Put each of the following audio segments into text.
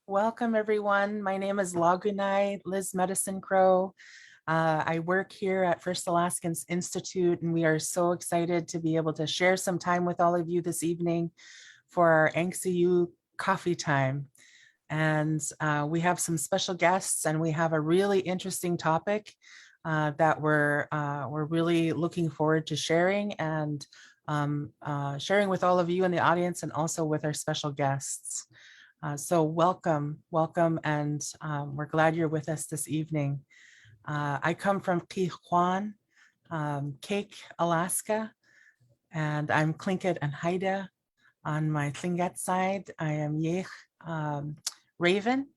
Welcome, everyone. My name is Lagunai Liz Medicine Crow. I work here at First Alaskans Institute, and we are so excited to be able to share some time with all of you this evening for our APSC Coffee Time. And we have some special guests, and we have a really interesting topic that we're really looking forward to sharing and sharing with all of you in the audience and also with our special guests. So welcome, and we're glad you're with us this evening. I come from Tijuana, Cake, Alaska, and I'm Tlingit and Haida. On my Tlingit side, I am Yech Raven,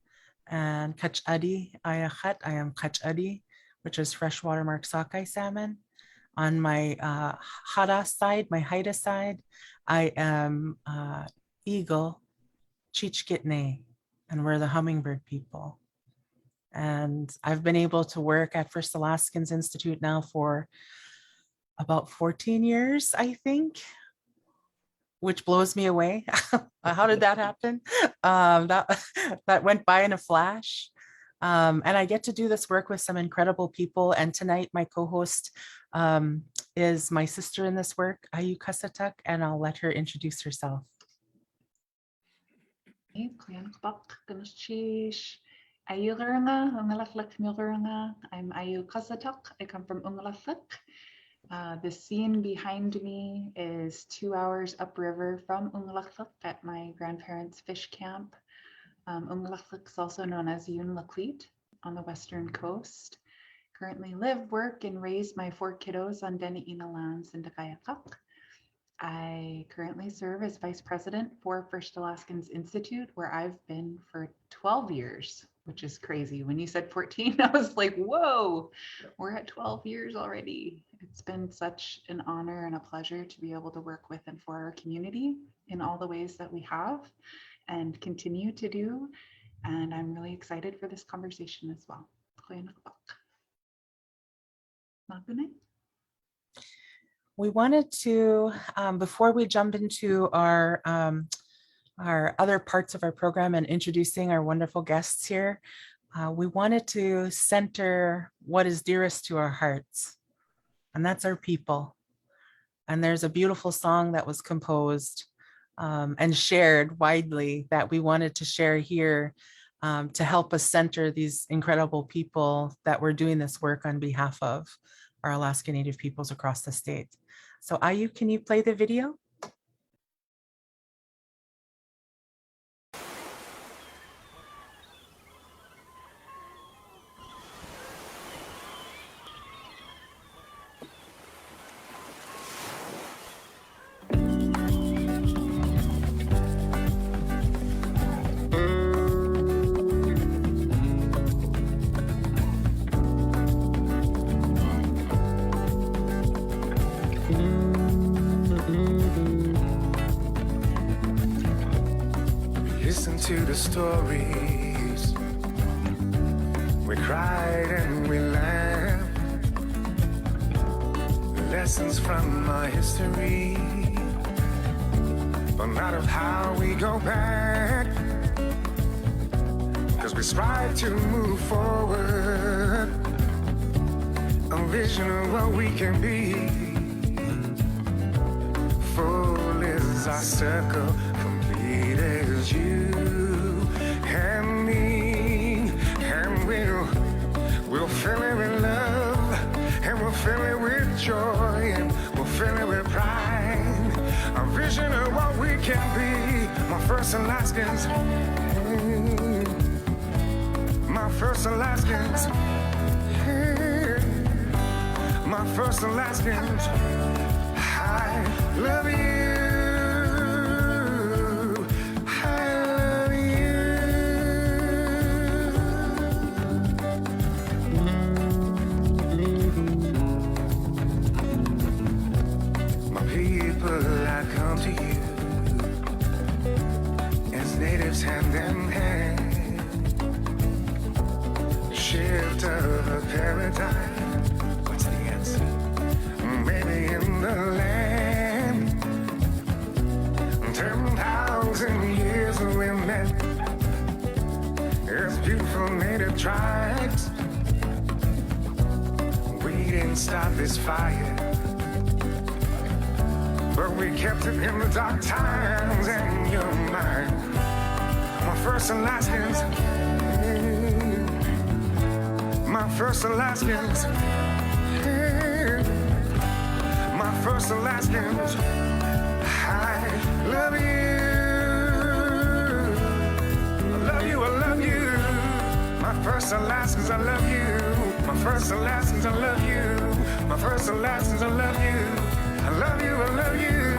and Kachadi Ayachat, I am Kachadi, which is freshwater mark sockeye salmon. On my Hada side, my Haida side, I am Eagle, Chichkitne, and we're the hummingbird people. And I've been able to work at First Alaskans Institute now for about 14 years, I think, which blows me away. How did that happen? That went by in a flash. And I get to do this work with some incredible people. And tonight, my co-host is my sister in this work, Iñupiaq, and I'll let her introduce herself. I'm Iñupiaq. I come from Iñupiaq. The scene behind me is 2 hours upriver from Iñupiaq at my grandparents' fish camp. Iñupiaq is also known as Iñupiaq on the western coast. Currently live, work, and raise my 4 kiddos on Deni'ina lands in Iġġiaġruk. I currently serve as Vice President for First Alaskans Institute, where I've been for 12 years, which is crazy. When you said 14, I was like, whoa, we're at 12 years already. It's been such an honor and a pleasure to be able to work with and for our community in all the ways that we have and continue to do. And I'm really excited for this conversation as well. We wanted to, before we jump into our other parts of our program and introducing our wonderful guests here, we wanted to center what is dearest to our hearts, and that's our people. And there's a beautiful song that was composed and shared widely that we wanted to share here to help us center these incredible people that we're doing this work on behalf of, our Alaska Native peoples across the state. So Ayu, can you play the video? To the stories, we cried and we laughed, lessons from our history, but not of how we go back, because we strive to move forward, a vision of what we can be. Full is our circle, complete is you and me, and we'll fill it with love, and we'll fill it with joy, and we'll fill it with pride, a vision of what we can be. My first Alaskans, my first Alaskans, my first Alaskans, I love you. Hand in hand, shift of a paradigm. What's the answer? Maybe in the land. 10,000 years we met, beautiful native tribes. We didn't start this fire, but we kept it in the dark times, and you're mine. My first Alaskans, my first Alaskans, my first Alaskans. I love you. I love you, I love you. My first Alaskans, I love you. My first Alaskans, I love you. My first Alaskans, I love you. I love you, I love you.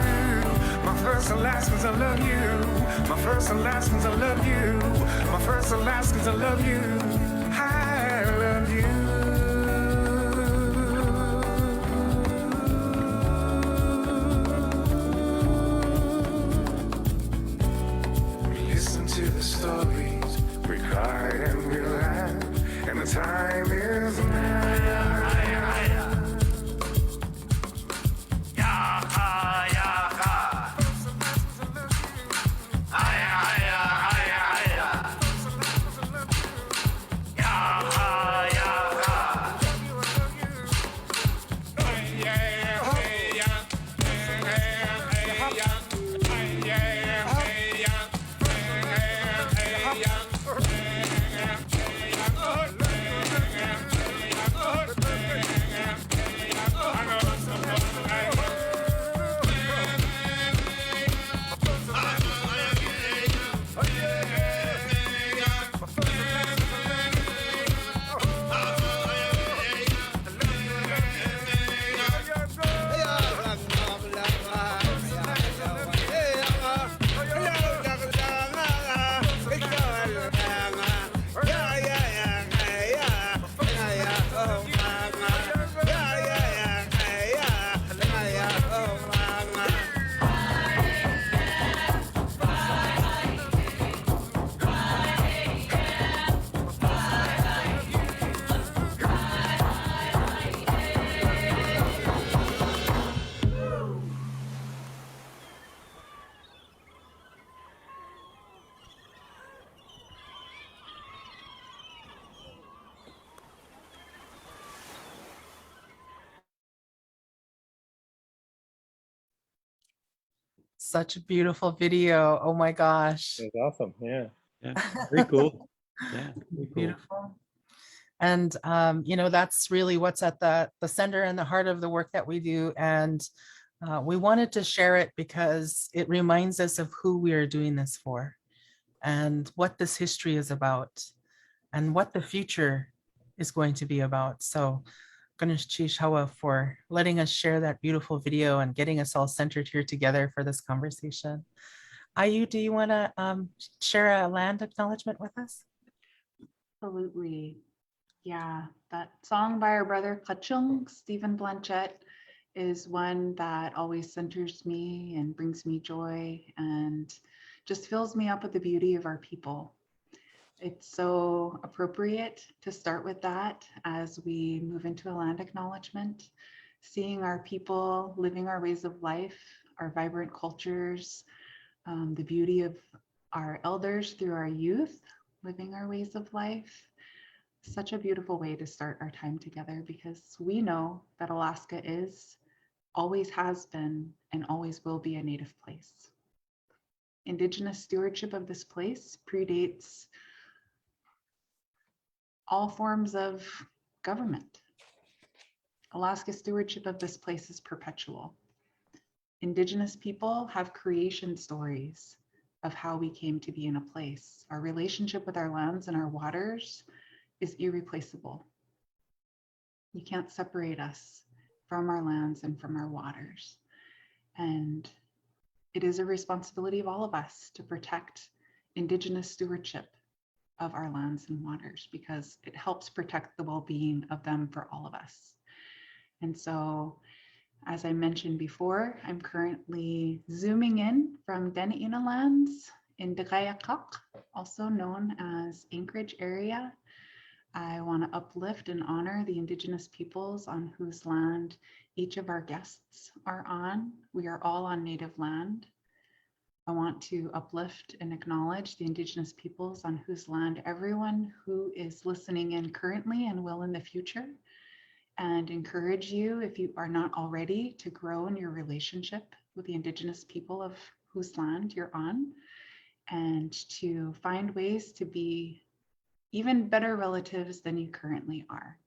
My first Alaskans, I love you. My first Alaskans, I love you. My first Alaskans, I love you. I love you. Listen to the stories, we cried and we laughed, and the time is now. Such a beautiful video. Oh my gosh. It's awesome. Yeah. Yeah. Very cool. Yeah. Very cool. Beautiful. And, you know, that's really what's at the center and the heart of the work that we do. And we wanted to share it because it reminds us of who we are doing this for and what this history is about and what the future is going to be about. So Ganesh Hawa for letting us share that beautiful video and getting us all centered here together for this conversation. Ayu, do you want to share a land acknowledgement with us? Absolutely. Yeah, that song by our brother Kachung, Stephen Blanchett, is one that always centers me and brings me joy and just fills me up with the beauty of our people. It's so appropriate to start with that as we move into a land acknowledgement, seeing our people living our ways of life, our vibrant cultures, the beauty of our elders through our youth, living our ways of life. Such a beautiful way to start our time together because we know that Alaska is, always has been, and always will be a Native place. Indigenous stewardship of this place predates all forms of government. Alaska stewardship of this place is perpetual. Indigenous people have creation stories of how we came to be in a place. Our relationship with our lands and our waters is irreplaceable. You can't separate us from our lands and from our waters. And it is a responsibility of all of us to protect Indigenous stewardship of our lands and waters because it helps protect the well-being of them for all of us. And so, as I mentioned before, I'm currently zooming in from Deni'ina lands in Iġġiaġruk, also known as Anchorage area. I want to uplift and honor the Indigenous peoples on whose land each of our guests are on. We are all on Native land. I want to uplift and acknowledge the Indigenous peoples on whose land everyone who is listening in currently and will in the future, and encourage you, if you are not already, to grow in your relationship with the Indigenous people of whose land you're on, and to find ways to be even better relatives than you currently are.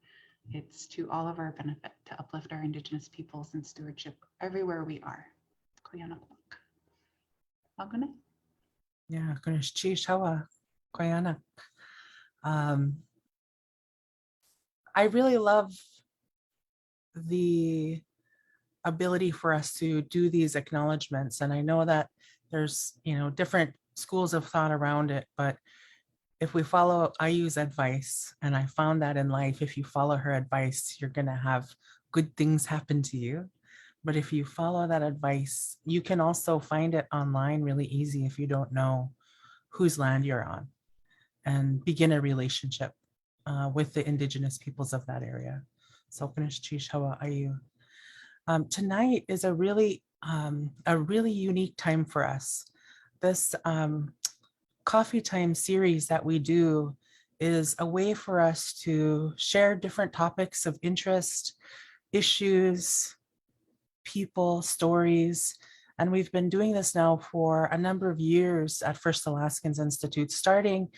It's to all of our benefit to uplift our Indigenous peoples and stewardship everywhere we are. Yeah, I really love the ability for us to do these acknowledgements. And I know that there's, different schools of thought around it, but if we follow Ayu's advice, and I found that in life, if you follow her advice, you're going to have good things happen to you. But if you follow that advice, you can also find it online really easy if you don't know whose land you're on, and begin a relationship with the Indigenous peoples of that area. So Ayu. Tonight is a really unique time for us. This Coffee Time series that we do is a way for us to share different topics of interest, issues, people, stories. And we've been doing this now for a number of years at First Alaskans Institute, starting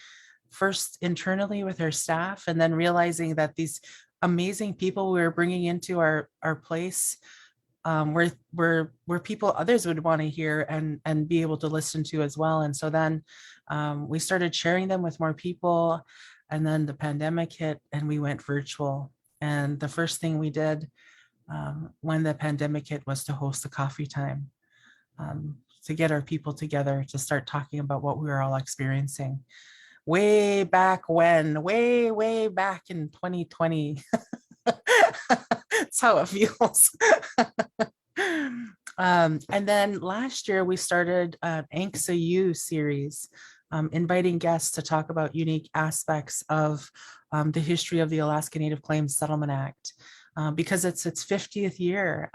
first internally with our staff, and then realizing that these amazing people we were bringing into our place were people others would want to hear and be able to listen to as well. And so then we started sharing them with more people, and then the pandemic hit and we went virtual. And the first thing we did when the pandemic hit was to host a coffee time, to get our people together to start talking about what we were all experiencing. Way back when, way back in 2020. That's how it feels. And then last year we started an APSC U series, inviting guests to talk about unique aspects of the history of the Alaska Native Claims Settlement Act, because it's its 50th year.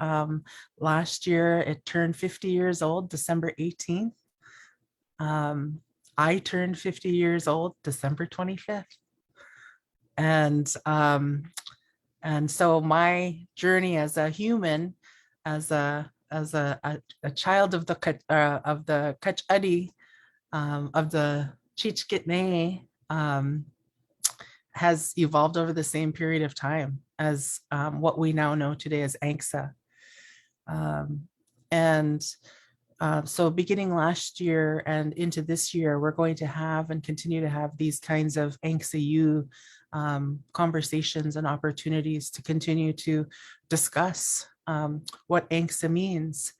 Last year it turned 50 years old, December 18th. I turned 50 years old, December 25th. And so my journey as a human, as a child of the Kachadi, of the Chichkitne, has evolved over the same period of time as what we now know today as ANCSA. So beginning last year and into this year, we're going to have and continue to have these kinds of ANCSA-U conversations and opportunities to continue to discuss what ANCSA means,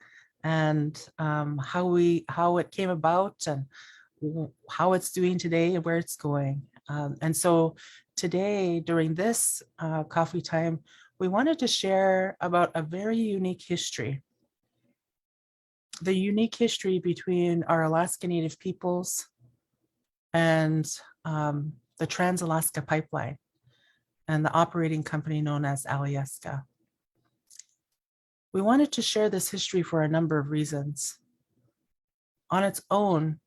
and how it came about, and how it's doing today and where it's going. And so today, during this coffee time, we wanted to share about a very unique history. The unique history between our Alaska Native peoples and the Trans-Alaska Pipeline and the operating company known as Alyeska. We wanted to share this history for a number of reasons. On its own,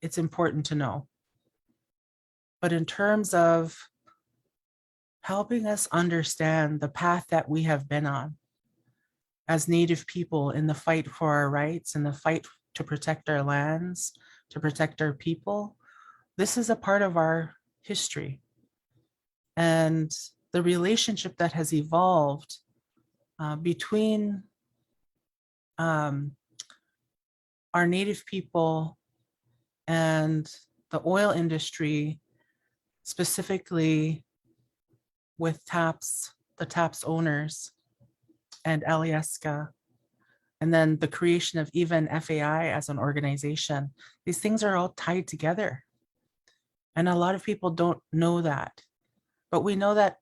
it's important to know. But in terms of helping us understand the path that we have been on as Native people in the fight for our rights and the fight to protect our lands, to protect our people, this is a part of our history. And the relationship that has evolved between our Native people and the oil industry, specifically with the TAPS owners and Alyeska, and then the creation of even FAI as an organization. These things are all tied together. And a lot of people don't know that. But we know that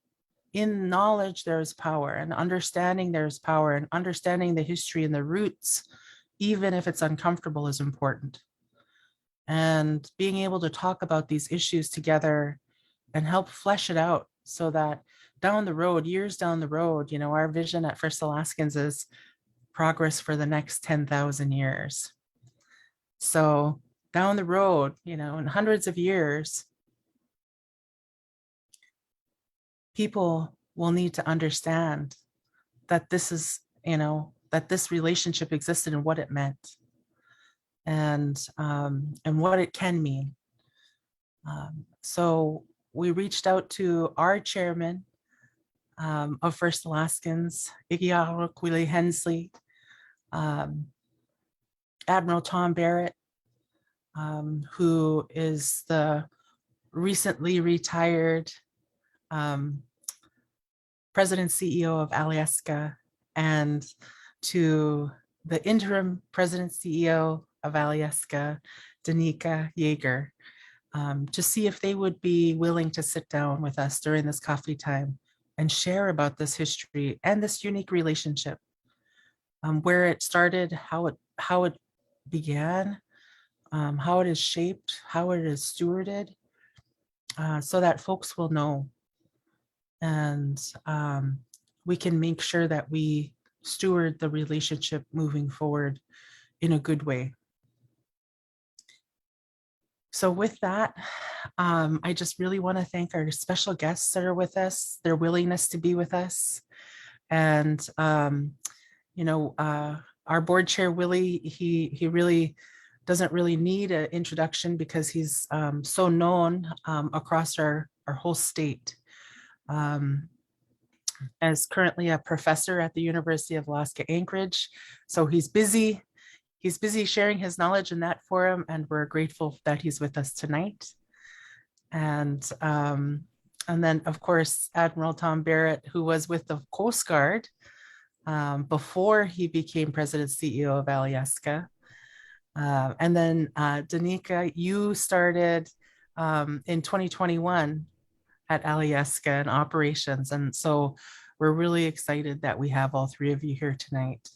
in knowledge, there is power, and understanding there's power, and understanding the history and the roots, even if it's uncomfortable, is important. And being able to talk about these issues together and help flesh it out so that down the road, years down the road, our vision at First Alaskans is progress for the next 10,000 years. So down the road, you know, in hundreds of years, people will need to understand that this is, you know, that this relationship existed and what it meant, and what it can mean. So we reached out to our chairman of First Alaskans, Iġġiaġruk, Willie, Hensley, Admiral Tom Barrett, who is the recently retired President CEO of Alyeska, and to the interim President CEO of Alyeska, Danika Yeager, to see if they would be willing to sit down with us during this coffee time and share about this history and this unique relationship, where it started, how it began, how it is shaped, how it is stewarded, so that folks will know, and we can make sure that we steward the relationship moving forward in a good way. So with that, I just really want to thank our special guests that are with us, their willingness to be with us. And, you know, our board chair, Willie, he really doesn't really need an introduction because he's so known across our whole state. As currently a professor at the University of Alaska Anchorage. So he's busy sharing his knowledge in that forum, and we're grateful that he's with us tonight. And then of course, Admiral Tom Barrett, who was with the Coast Guard before he became President CEO of Alyeska. And then Danika, you started in 2021 at Alyeska in operations. And so we're really excited that we have all three of you here tonight.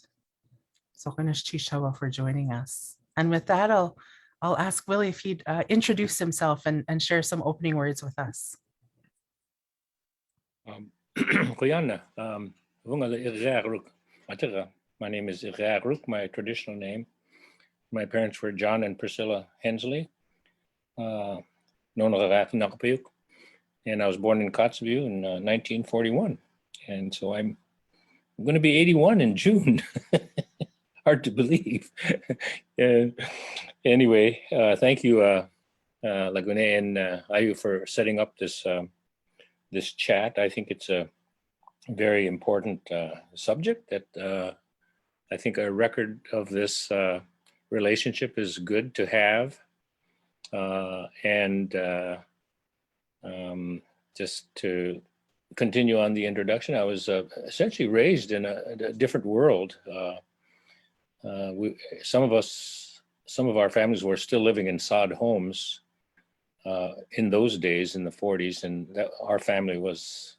So Chichawa for joining us. And with that, I'll ask Willie if he'd introduce himself and share some opening words with us. Kuyanna, Iġġiaġruk. My name is Iġġiaġruk, my traditional name. My parents were John and Priscilla Hensley. And I was born in Kotzebue in 1941. And so I'm going to be 81 in June. Hard to believe. Anyway, thank you, Lagune and Ayu, for setting up this this chat. I think it's a very important subject that I think a record of this relationship is good to have. Just to continue on the introduction, I was essentially raised in a different world. Some of our families were still living in sod homes in those days, in the 40s, and our family was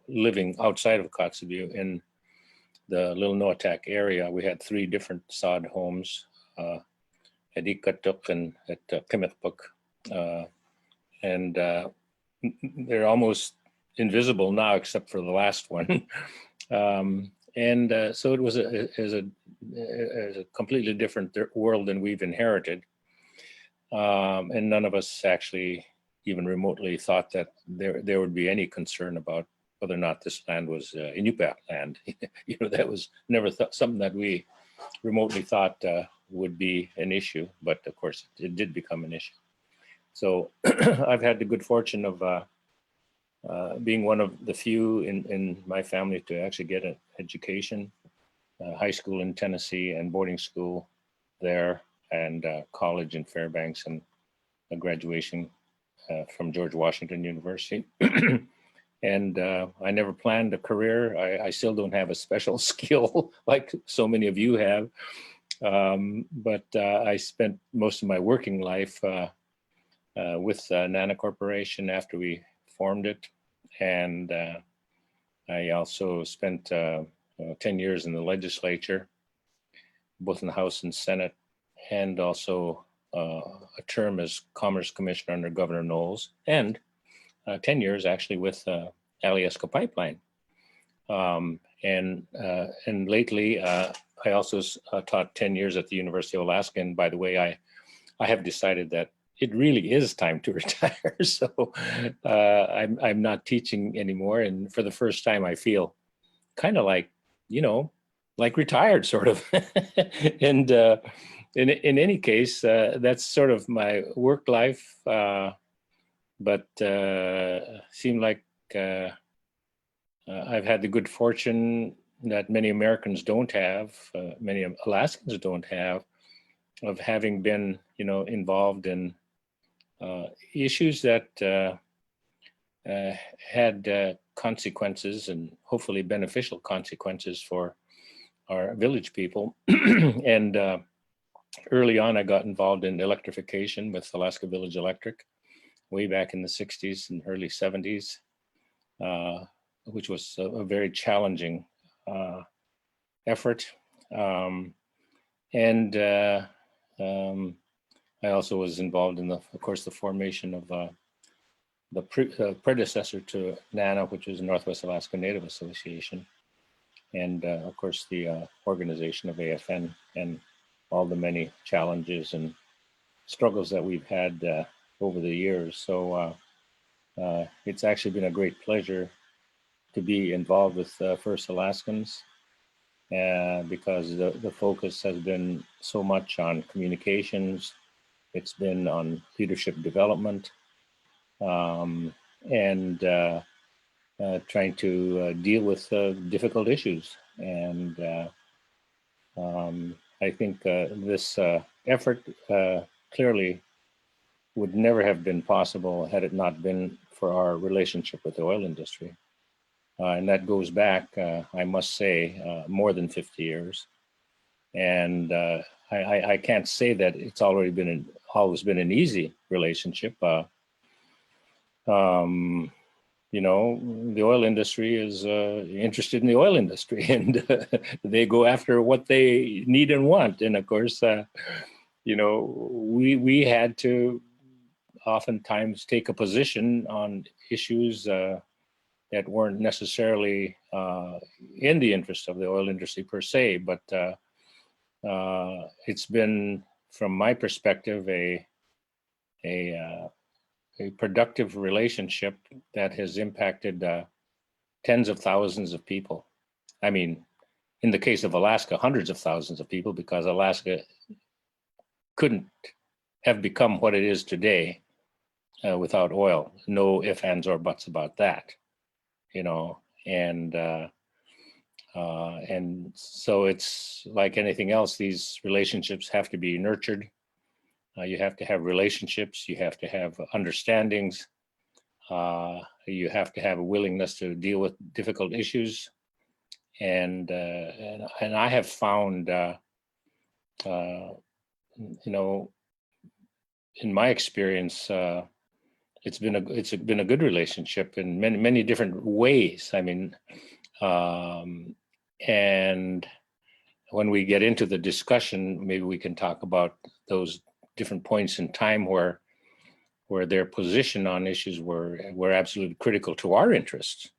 living outside of Kotzebue in the Little Iñupiaq area. We had 3 different sod homes, at Iġġiaġruk and at Iñupiaq. And they're almost invisible now, except for the last one. So it was a completely different world than we've inherited. And none of us actually even remotely thought that there would be any concern about whether or not this land was Iñupiaq land. That was never something that we remotely thought would be an issue, but of course it did become an issue. So I've had the good fortune of being one of the few in my family to actually get an education, high school in Tennessee and boarding school there, and college in Fairbanks, and a graduation from George Washington University. And I never planned a career. I still don't have a special skill like so many of you have. But I spent most of my working life with NANA Corporation after we formed it. And I also spent 10 years in the legislature, both in the House and Senate, and also a term as Commerce Commissioner under Governor Knowles, and 10 years actually with Alyeska Pipeline. And lately, I also taught 10 years at the University of Alaska. And by the way, I have decided that it really is time to retire. So I'm not teaching anymore. And for the first time, I feel kind of like, like retired, sort of. And in any case, that's sort of my work life. But seemed like I've had the good fortune that many Americans don't have, many Alaskans don't have, of having been, involved in issues that had consequences, and hopefully beneficial consequences for our village people. And early on, I got involved in electrification with Alaska Village Electric way back in the 60s and early 70s, which was a very challenging effort. And I also was involved in, of course, the formation of the predecessor to NANA, which was the Northwest Alaska Native Association, and of course the organization of AFN, and all the many challenges and struggles that we've had over the years. So it's actually been a great pleasure to be involved with First Alaskans, because the focus has been so much on communications. It's been on leadership development, and trying to deal with difficult issues. And I think this effort clearly would never have been possible had it not been for our relationship with the oil industry. And that goes back, I must say, more than 50 years. And I can't say that it's always been an easy relationship. The oil industry is interested in the oil industry, and they go after what they need and want. And of course, we had to oftentimes take a position on issues that weren't necessarily in the interest of the oil industry per se, but it's been, from my perspective, a productive relationship that has impacted tens of thousands of people. I mean, in the case of Alaska, hundreds of thousands of people, because Alaska couldn't have become what it is today without oil. No ifs, ands, or buts about that, and so it's like anything else. These relationships have to be nurtured. You have to have relationships. You have to have understandings. You have to have a willingness to deal with difficult issues. And I have found, in my experience, it's been a good relationship in many different ways. I mean, and when we get into the discussion, maybe we can talk about those different points in time where their position on issues were absolutely critical to our interests.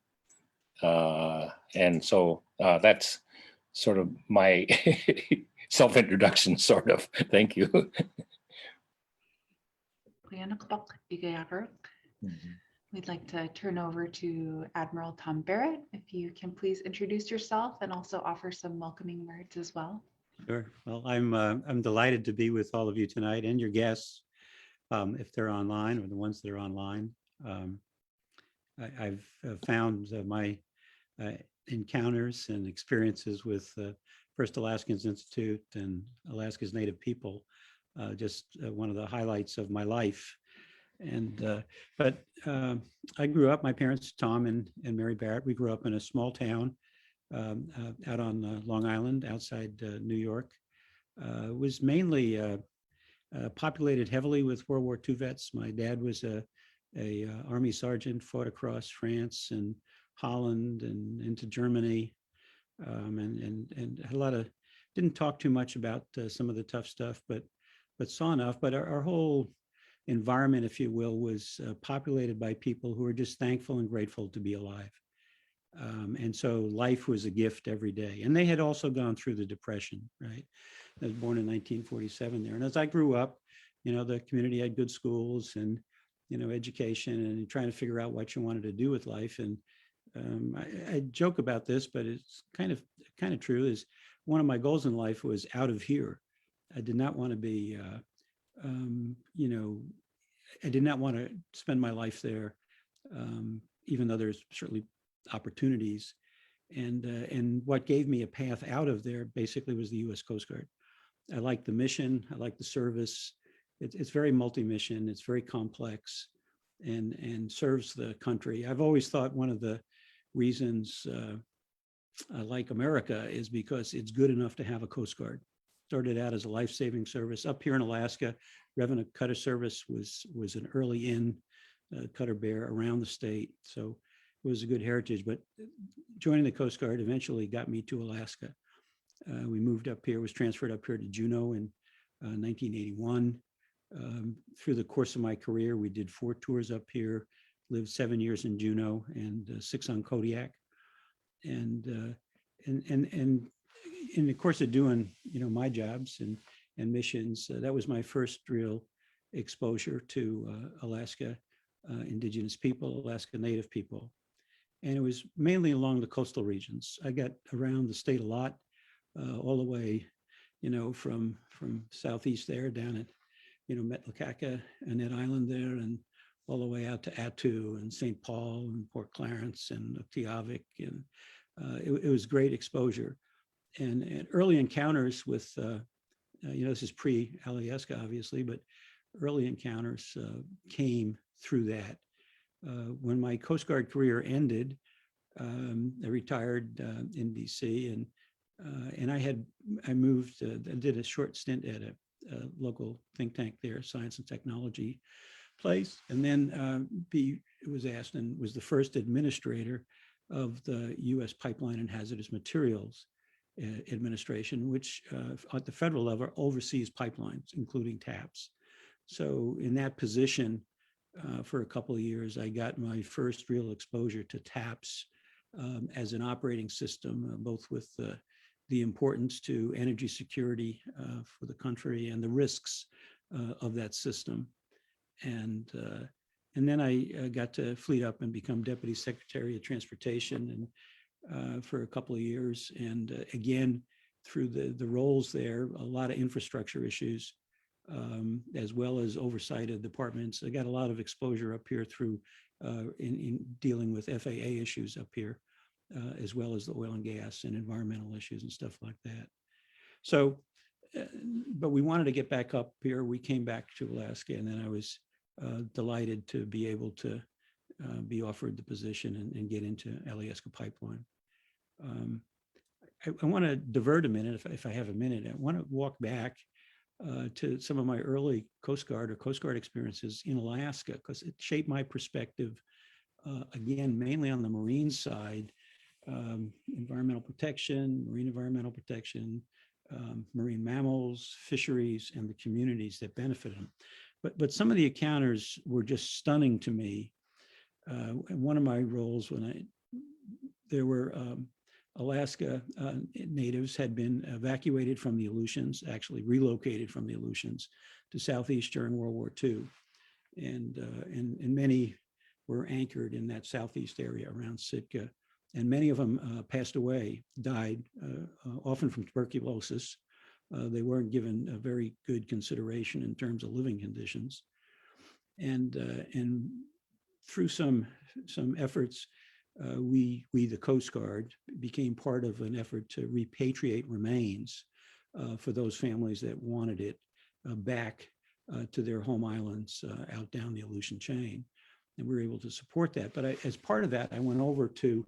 And so that's sort of my self-introduction, sort of. Thank you. Iñupiaq, Iġġiaġruk. We'd like to turn over to Admiral Tom Barrett. If you can please introduce yourself and also offer some welcoming words as well. Sure. Well, I'm delighted to be with all of you tonight, and your guests, if they're online, or the ones that are online. I've found my encounters and experiences with First Alaskans Institute and Alaska's Native people just one of the highlights of my life. And but I grew up, my parents, Tom and Mary Barrett, we grew up in a small town out on Long Island, outside New York. It was mainly populated heavily with World War II vets. My dad was a Army sergeant, fought across France and Holland and into Germany, and had a lot of, didn't talk too much about some of the tough stuff, but saw enough. But our whole environment, if you will, was populated by people who were just thankful and grateful to be alive. And so life was a gift every day. And they had also gone through the Depression, right? I was born in 1947 there. And as I grew up, the community had good schools and, education and trying to figure out what you wanted to do with life. And I joke about this, but it's kind of true, is one of my goals in life was out of here. I did not want to be, I did not want to spend my life there, even though there's certainly opportunities. And what gave me a path out of there basically was the U.S. Coast Guard. I like the mission. I like the service. It's very multi-mission. It's very complex and serves the country. I've always thought one of the reasons I like America is because it's good enough to have a Coast Guard. Started out as a life-saving service. Up here in Alaska, Revenue Cutter Service was an early in cutter bear around the state. So it was a good heritage, but joining the Coast Guard eventually got me to Alaska. We moved up here, was transferred up here to Juneau in 1981. Through the course of my career, we did 4 tours up here, lived 7 years in Juneau and 6 on Kodiak. And in the course of doing, my jobs and missions, that was my first real exposure to Alaska Indigenous people, Alaska Native people. And it was mainly along the coastal regions. I got around the state a lot, all the way, from southeast there down at, Metlakatla, Annette Island there, and all the way out to Attu and St. Paul and Port Clarence and Utqiagvik. And it was great exposure. And early encounters with, this is pre-Alyeska, obviously, but early encounters came through that. When my Coast Guard career ended, I retired in DC, and I moved, I did a short stint at a local think tank there, science and technology place, and then was asked and was the first administrator of the U.S. Pipeline and Hazardous Materials Administration, which at the federal level oversees pipelines, including TAPS. So in that position for a couple of years, I got my first real exposure to TAPS as an operating system, both with the importance to energy security for the country and the risks of that system. And then I got to fleet up and become Deputy Secretary of Transportation and for a couple of years. And again, through the roles there, a lot of infrastructure issues, as well as oversight of departments. I got a lot of exposure up here through in dealing with FAA issues up here, as well as the oil and gas and environmental issues and stuff like that. So, but we wanted to get back up here. We came back to Alaska, and then I was delighted to be able to be offered the position and get into Alyeska Pipeline. I want to divert a minute, if I have a minute. I want to walk back to some of my early Coast Guard experiences in Alaska, because it shaped my perspective, again, mainly on the marine side, environmental protection, marine environmental protection, marine mammals, fisheries, and the communities that benefit them. But some of the encounters were just stunning to me. One of my roles there were Alaska natives had been evacuated from the Aleutians, actually relocated from the Aleutians to Southeast during World War II. And many were anchored in that Southeast area around Sitka. And many of them passed away, died, often from tuberculosis. They weren't given a very good consideration in terms of living conditions. And through some efforts, we, the Coast Guard, became part of an effort to repatriate remains for those families that wanted it back to their home islands out down the Aleutian chain. And we were able to support that. But as part of that, I went over to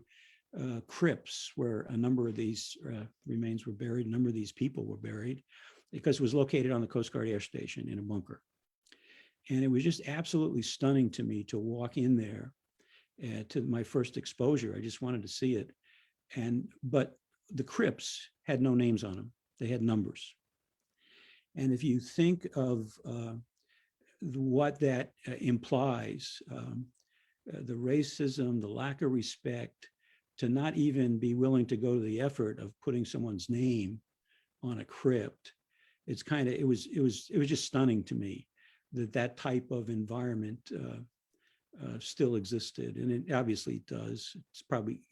crypts where a number of these remains were buried, a number of these people were buried, because it was located on the Coast Guard Air Station in a bunker. And it was just absolutely stunning to me to walk in there to my first exposure. I just wanted to see it. But the crypts had no names on them. They had numbers. And if you think of what that implies, the racism, the lack of respect to not even be willing to go to the effort of putting someone's name on a crypt, it's kind of, it was just stunning to me that that type of environment still existed. And it obviously does.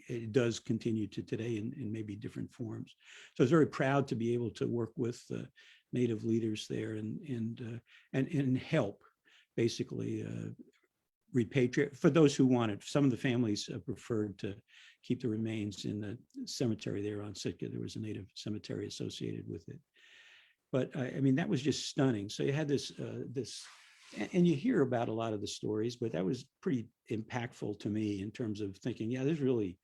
It does continue to today in maybe different forms. So I was very proud to be able to work with Native leaders there and help basically repatriate for those who wanted. Some of the families preferred to keep the remains in the cemetery there on Sitka. There was a Native cemetery associated with it. But I mean, that was just stunning. So you had this, and you hear about a lot of the stories, but that was pretty impactful to me in terms of thinking, yeah, there's really,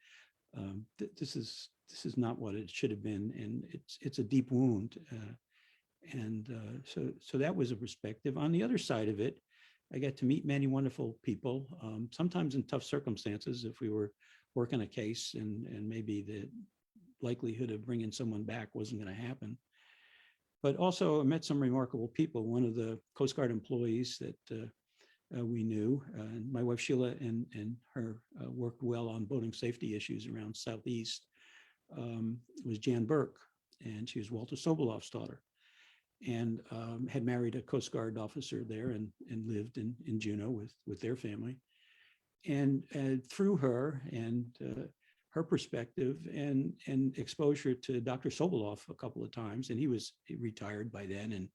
this is not what it should have been, and it's a deep wound. So that was a perspective. On the other side of it, I got to meet many wonderful people, sometimes in tough circumstances. If we were working a case and maybe the likelihood of bringing someone back wasn't going to happen. But also I met some remarkable people. One of the Coast Guard employees that we knew, my wife Sheila and her worked well on boating safety issues around Southeast, was Jan Burke, and she was Walter Sobolov's daughter, and had married a Coast Guard officer there and lived in Juneau with their family. And through her and her perspective and exposure to Dr. Sobolov a couple of times, and he was retired by then and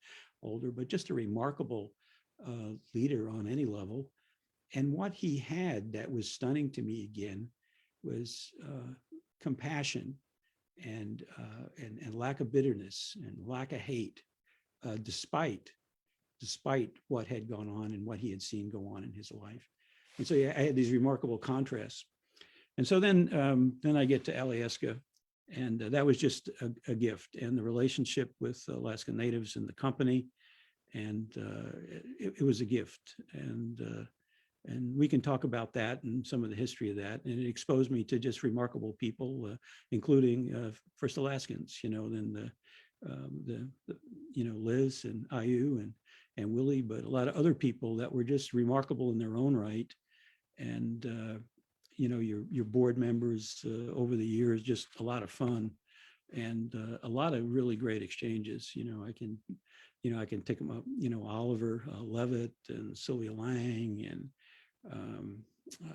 older, but just a remarkable leader on any level. And what he had that was stunning to me again was compassion and lack of bitterness and lack of hate, despite what had gone on and what he had seen go on in his life. And so I had these remarkable contrasts. And so then I get to Alyeska, and that was just a gift. And the relationship with Alaska Natives and the company, and it was a gift. And we can talk about that and some of the history of that. And it exposed me to just remarkable people, including First Alaskans, then Liz and Ayu and Willie, but a lot of other people that were just remarkable in their own right. And your board members over the years, just a lot of fun and a lot of really great exchanges. I can take them up, Oliver Levitt and Sylvia Lang and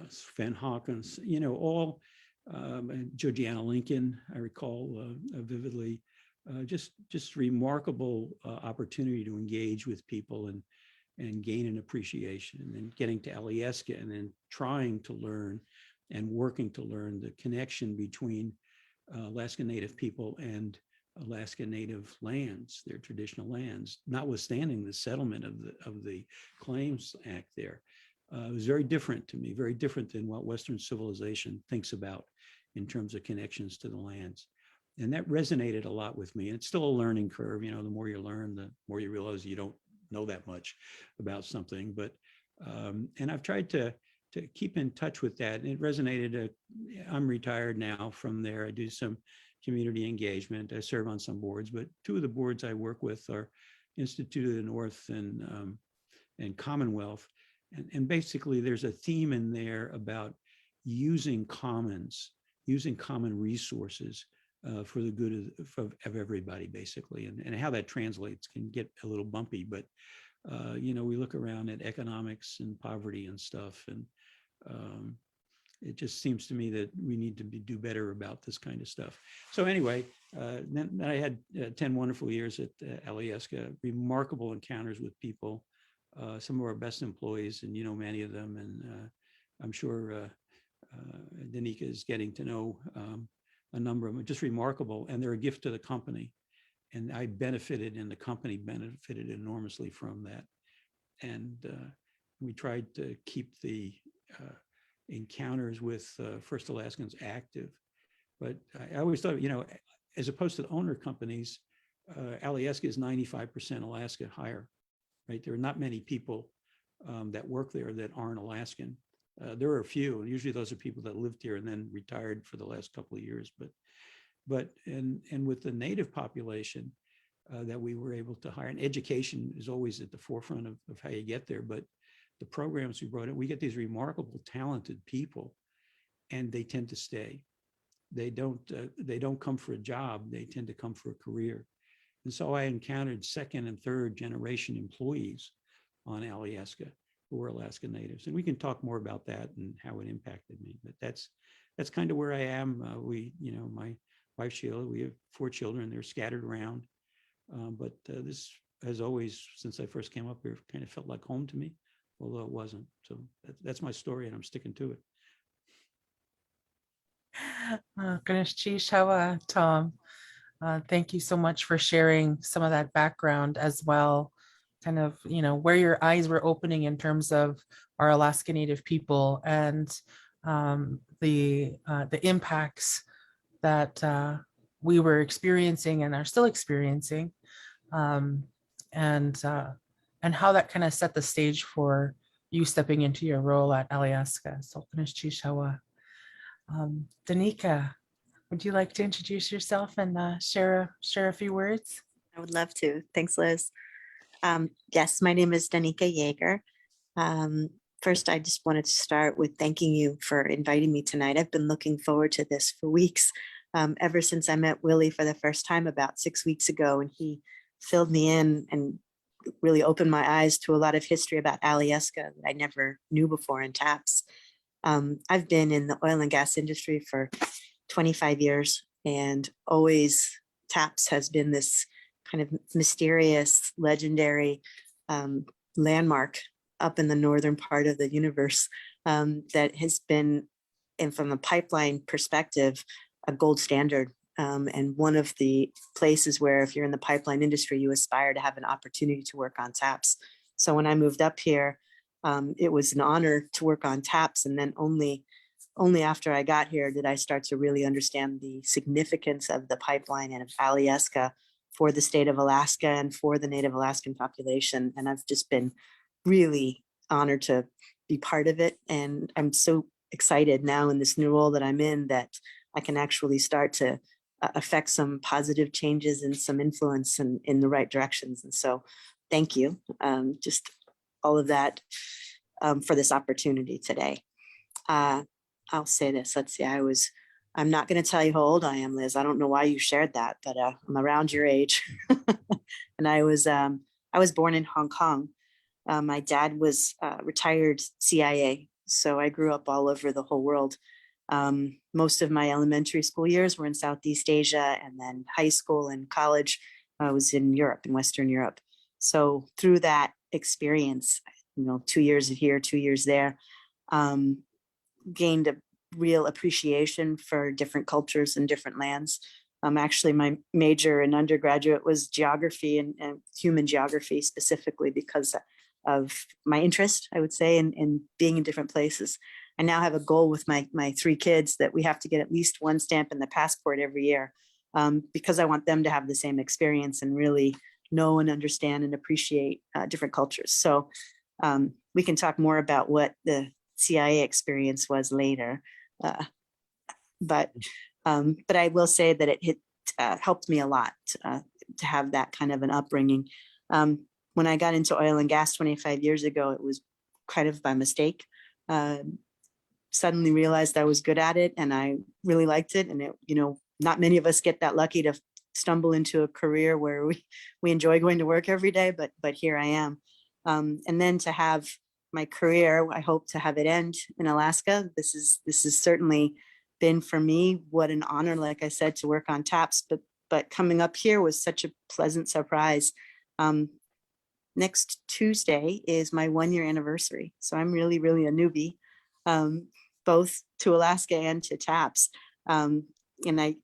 Sven Hawkins, all, Georgiana Lincoln, I recall vividly, just remarkable opportunity to engage with people and gain an appreciation, and then getting to Alyeska and then trying to learn and working to learn the connection between Alaska Native people and Alaska Native lands, their traditional lands, notwithstanding the settlement of the Claims Act there. It was very different to me, very different than what Western civilization thinks about in terms of connections to the lands. And that resonated a lot with me. And it's still a learning curve. The more you learn, the more you realize you don't know that much about something. But and I've tried to keep in touch with that. And it resonated. I'm retired now from there. I do some community engagement. I serve on some boards, but two of the boards I work with are Institute of the North and Commonwealth. And basically there's a theme in there about using commons, using common resources for the good of everybody, basically. And how that translates can get a little bumpy, but we look around at economics and poverty and stuff, and it just seems to me that we need to do better about this kind of stuff. So anyway, then I had 10 wonderful years at Alyeska, remarkable encounters with people, some of our best employees, and many of them, and I'm sure Danika is getting to know a number of them, just remarkable, and they're a gift to the company. And I benefited, and the company benefited enormously from that. And we tried to keep the encounters with First Alaskans active. But I always thought, as opposed to the owner companies, Alyeska is 95% Alaska hire, right? There are not many people that work there that aren't Alaskan. There are a few, and usually those are people that lived here and then retired for the last couple of years. But with the Native population that we were able to hire, and education is always at the forefront of how you get there. But the programs we brought in, we get these remarkable, talented people, and they tend to stay. they don't come for a job. They tend to come for a career. And so I encountered second and third generation employees on Alyeska who were Alaska Natives. And we can talk more about that and how it impacted me. But that's kind of where I am. My wife, Sheila, we have 4 children. They're scattered around. But this has always, since I first came up here, kind of felt like home to me, although it wasn't. So that's my story, and I'm sticking to it. Ganesh Tom, thank you so much for sharing some of that background as well. Kind of, where your eyes were opening in terms of our Alaska Native people and the impacts that we were experiencing and are still experiencing, and how that kind of set the stage for you stepping into your role at Alyeska. So, Danika, would you like to introduce yourself and share a few words? I would love to. Thanks, Liz. Yes, my name is Danika Yeager. First, I just wanted to start with thanking you for inviting me tonight. I've been looking forward to this for weeks, ever since I met Willie for the first time about 6 weeks ago, and he filled me in and really opened my eyes to a lot of history about Alyeska that I never knew before in TAPS. I've been in the oil and gas industry for 25 years, and always TAPS has been this kind of mysterious, legendary landmark up in the northern part of the universe that has been, and from a pipeline perspective, a gold standard, and one of the places where if you're in the pipeline industry, you aspire to have an opportunity to work on TAPS. So when I moved up here, it was an honor to work on TAPS, and then only after I got here did I start to really understand the significance of the pipeline and of Alyeska for the state of Alaska and for the Native Alaskan population. And I've just been really honored to be part of it. And I'm so excited now in this new role that I'm in that I can actually start to affect some positive changes and some influence in the right directions. And so thank you, just all of that for this opportunity today. I'll say this, let's see, I'm not going to tell you how old I am, Liz. I don't know why you shared that, but I'm around your age. And I was born in Hong Kong. My dad was retired CIA, so I grew up all over the whole world. Most of my elementary school years were in Southeast Asia, and then high school and college I was in Europe, in Western Europe. So through that experience, 2 years here, 2 years there, gained a real appreciation for different cultures and different lands. Actually, my major in undergraduate was geography and human geography, specifically because of my interest, I would say, in being in different places. I now have a goal with my 3 kids that we have to get at least 1 stamp in the passport every year, because I want them to have the same experience and really know and understand and appreciate different cultures. So we can talk more about what the CIA experience was later. But I will say that it helped me a lot to have that kind of an upbringing. When I got into oil and gas 25 years ago, it was kind of by mistake. Suddenly realized I was good at it and I really liked it. And not many of us get that lucky to stumble into a career where we enjoy going to work every day, but here I am. And then to have my career, I hope to have it end in Alaska. This has certainly been for me what an honor, like I said, to work on TAPS, but coming up here was such a pleasant surprise. Next Tuesday is my 1-year anniversary. So I'm really, really a newbie, both to Alaska and to TAPS. And I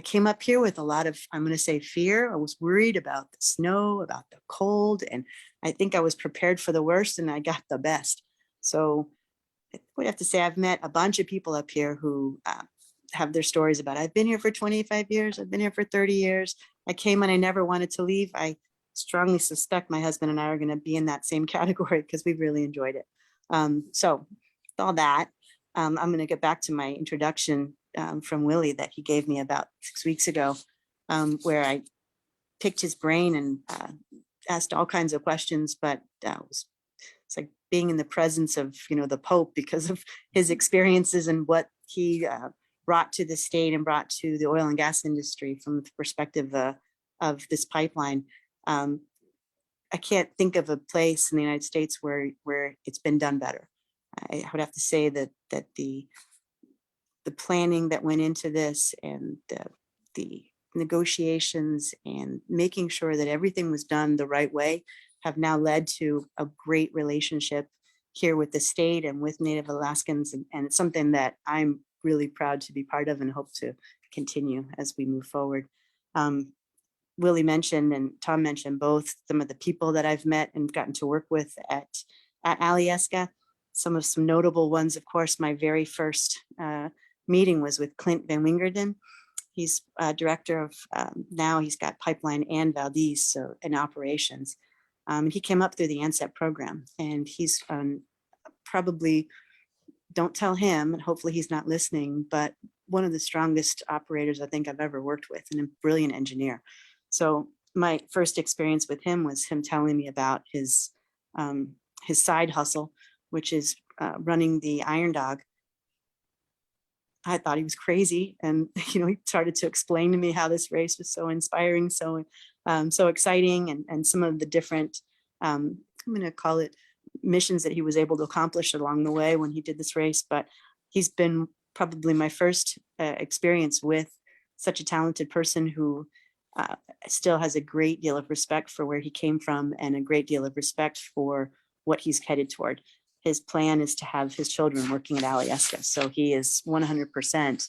came up here with a lot of, I'm going to say, fear. I was worried about the snow, about the cold, and I think I was prepared for the worst and I got the best. So I would have to say I've met a bunch of people up here who have their stories about, I've been here for 25 years, I've been here for 30 years. I came and I never wanted to leave. I strongly suspect my husband and I are going to be in that same category because we've really enjoyed it. So with all that, I'm going to get back to my introduction from Willie that he gave me about 6 weeks ago, where I picked his brain and asked all kinds of questions, but it's like being in the presence of, the Pope because of his experiences and what he brought to the state and brought to the oil and gas industry from the perspective of this pipeline. I can't think of a place in the United States where it's been done better. I would have to say that the planning that went into this and the negotiations and making sure that everything was done the right way have now led to a great relationship here with the state and with Native Alaskans. And it's something that I'm really proud to be part of and hope to continue as we move forward. Willie mentioned and Tom mentioned both some of the people that I've met and gotten to work with at Alyeska. Some notable ones, of course, my very first meeting was with Clint Van Wingerden. He's director of, now he's got Pipeline and Valdez, so in operations. He came up through the ANSET program, and he's probably, don't tell him, and hopefully he's not listening, but one of the strongest operators I think I've ever worked with, and a brilliant engineer. So my first experience with him was him telling me about his side hustle, which is running the Iron Dog. I thought he was crazy, and he started to explain to me how this race was so inspiring, so exciting, and some of the different, I'm going to call it missions that he was able to accomplish along the way when he did this race. But he's been probably my first experience with such a talented person who still has a great deal of respect for where he came from and a great deal of respect for what he's headed toward. His plan is to have his children working at Alyeska. So he is 100%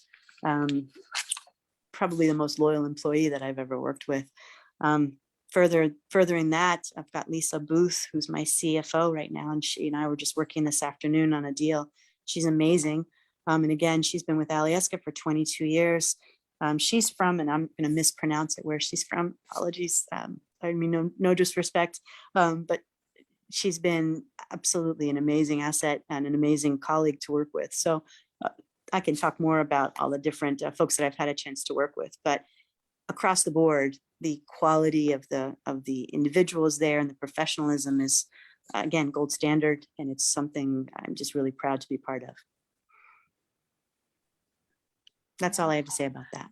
probably the most loyal employee that I've ever worked with. Furthering that, I've got Lisa Booth, who's my CFO right now, and she and I were just working this afternoon on a deal. She's amazing. And again, she's been with Alyeska for 22 years. She's from, and I'm going to mispronounce it, where she's from. Apologies. I mean, no disrespect, but she's been absolutely an amazing asset and an amazing colleague to work with. So I can talk more about all the different folks that I've had a chance to work with, but across the board, the quality of the individuals there and the professionalism is, again, gold standard. And it's something I'm just really proud to be part of. That's all I have to say about that.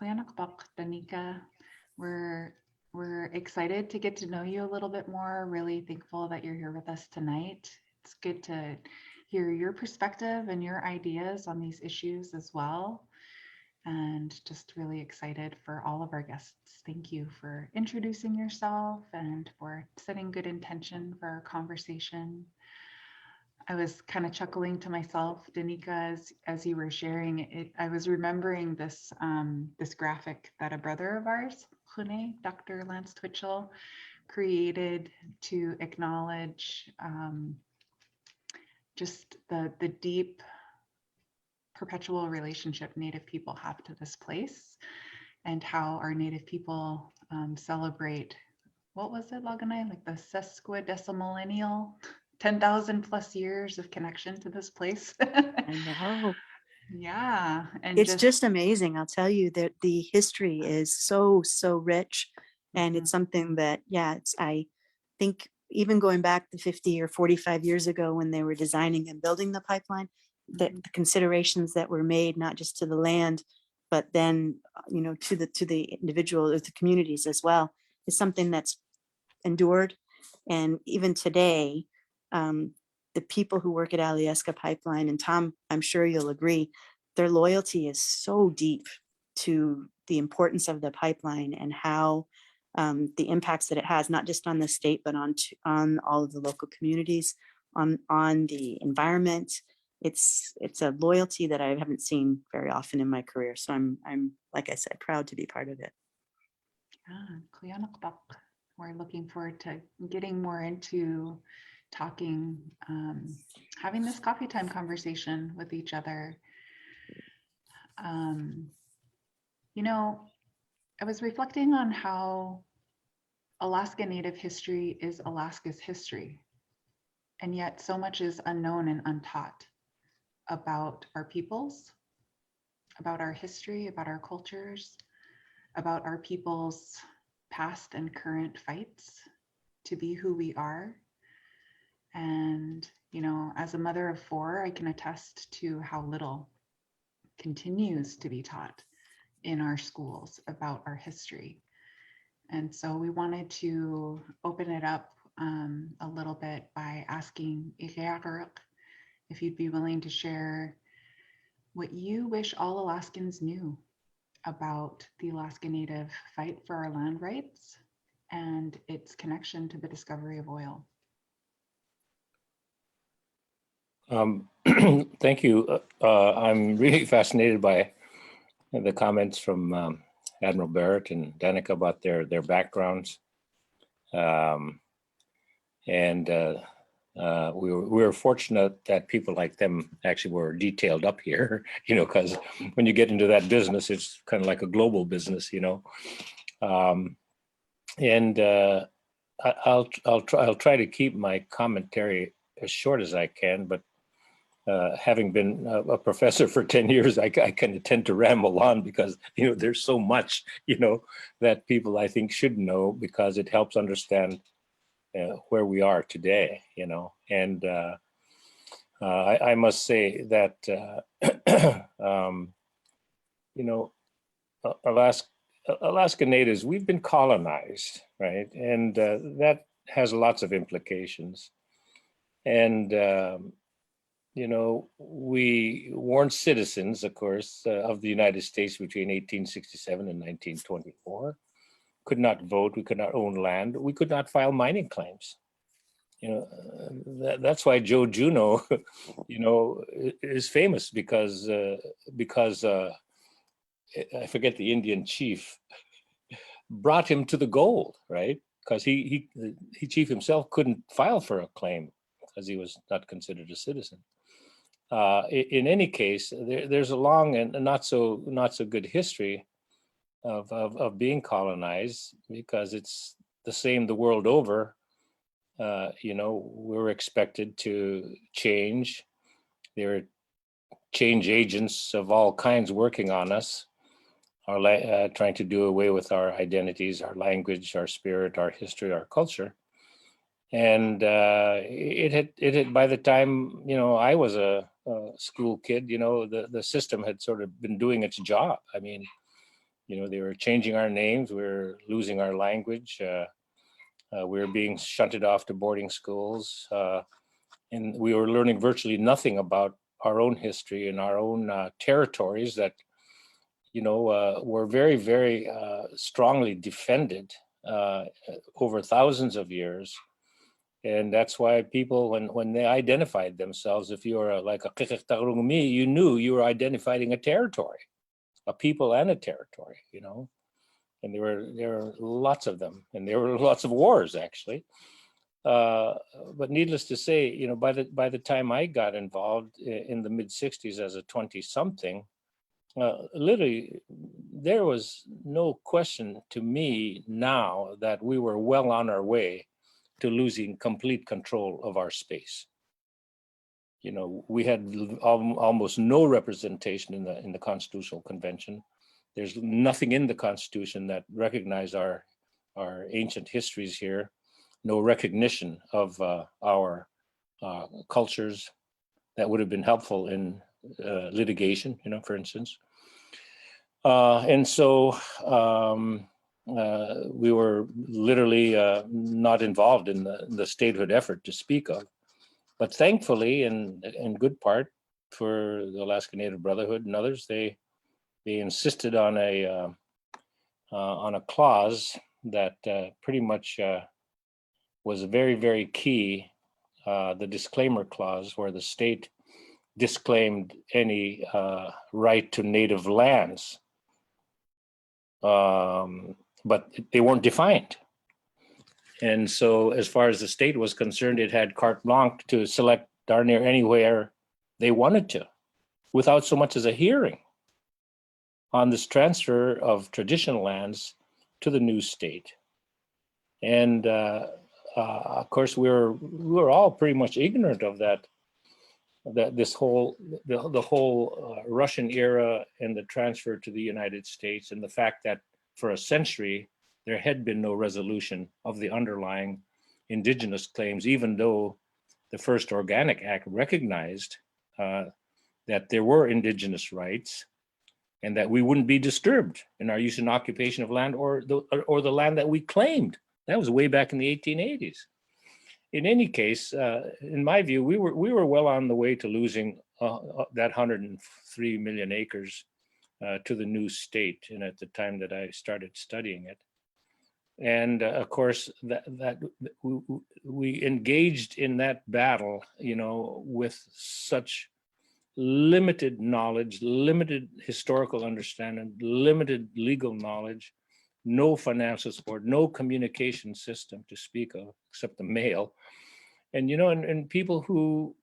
Iñupiaq, Danika, we're excited to get to know you a little bit more. Really thankful that you're here with us tonight. It's good to hear your perspective and your ideas on these issues as well. And just really excited for all of our guests. Thank you for introducing yourself and for setting good intention for our conversation. I was kind of chuckling to myself, Danika, as you were sharing it. I was remembering this this graphic that a brother of ours, Dr. Lance Twitchell, created to acknowledge just the deep perpetual relationship Native people have to this place, and how our Native people celebrate, what was it, Laganai, like the sesquidecimillennial, 10,000 plus years of connection to this place. I know. Yeah. And it's just amazing. I'll tell you that the history is so rich. And it's something that, I think even going back to 50 or 45 years ago when they were designing and building the pipeline, the considerations that were made, not just to the land, but then, to the individual or the communities as well, is something that's endured. And even today, the people who work at Alyeska Pipeline, and Tom, I'm sure you'll agree, their loyalty is so deep to the importance of the pipeline and how the impacts that it has, not just on the state, but on all of the local communities, on the environment. It's a loyalty that I haven't seen very often in my career. So I'm like I said, proud to be part of it. We're looking forward to getting more into talking, having this coffee time conversation with each other. I was reflecting on how Alaska Native history is Alaska's history, and yet so much is unknown and untaught about our peoples, about our history, about our cultures, about our people's past and current fights to be who we are. And, you know, as a mother of 4, I can attest to how little continues to be taught in our schools about our history. And so we wanted to open it up a little bit by asking Iġġiaġruk if you'd be willing to share what you wish all Alaskans knew about the Alaska Native fight for our land rights and its connection to the discovery of oil. Thank you. I'm really fascinated by the comments from Admiral Barrett and Danika about their backgrounds. We were fortunate that people like them actually were detailed up here, you know, because when you get into that business, it's kind of like a global business, you know. I'll try to keep my commentary as short as I can, but having been a professor for 10 years, I kind of tend to ramble on because, you know, there's so much, you know, that people I think should know because it helps understand where we are today, you know. And I must say that, you know, Alaska Natives, we've been colonized, right? And that has lots of implications. And, you know, we weren't citizens, of course, of the United States between 1867 and 1924. Could not vote, we could not own land, we could not file mining claims. You know, that's why Joe Juneau, you know, is famous because I forget the Indian chief, brought him to the gold, right? Because he chief himself couldn't file for a claim because he was not considered a citizen. In any case, there's a long and not so good history of being colonized because it's the same the world over. You know, we're expected to change. There are change agents of all kinds working on us, trying to do away with our identities, our language, our spirit, our history, our culture. And it had by the time, you know, I was a school kid, you know, the system had sort of been doing its job. I mean, you know, they were changing our names, we were losing our language, we were being shunted off to boarding schools, and we were learning virtually nothing about our own history and our own territories that, you know, were very, very strongly defended over thousands of years. And that's why people, when they identified themselves, if you were like a Iġġiaġruk, you knew you were identifying a territory, a people and a territory, you know. And there were lots of them, and there were lots of wars actually. But needless to say, you know, by the time I got involved in the mid '60s as a 20-something, literally there was no question to me now that we were well on our way to losing complete control of our space. You know, we had almost no representation in the Constitutional Convention. There's nothing in the Constitution that recognized our ancient histories here. No recognition of our cultures that would have been helpful in litigation, you know, for instance. And so we were literally not involved in the statehood effort to speak of. But thankfully, and in good part for the Alaska Native Brotherhood and others, they insisted on a clause that pretty much was very, very key, the disclaimer clause, where the state disclaimed any right to native lands, but they weren't defined. And so as far as the state was concerned, it had carte blanche to select darn near anywhere they wanted to, without so much as a hearing on this transfer of traditional lands to the new state. And of course, we were all pretty much ignorant of that the whole Russian era and the transfer to the United States, and the fact that for a century there had been no resolution of the underlying indigenous claims, even though the first Organic Act recognized that there were indigenous rights and that we wouldn't be disturbed in our use and occupation of land or the land that we claimed. That was way back in the 1880s. In any case, in my view, we were well on the way to losing that 103 million acres to the new state, and at the time that I started studying it. And of course, that we engaged in that battle, with such limited knowledge, limited historical understanding, limited legal knowledge, no financial support, no communication system to speak of, except the mail. And, and people who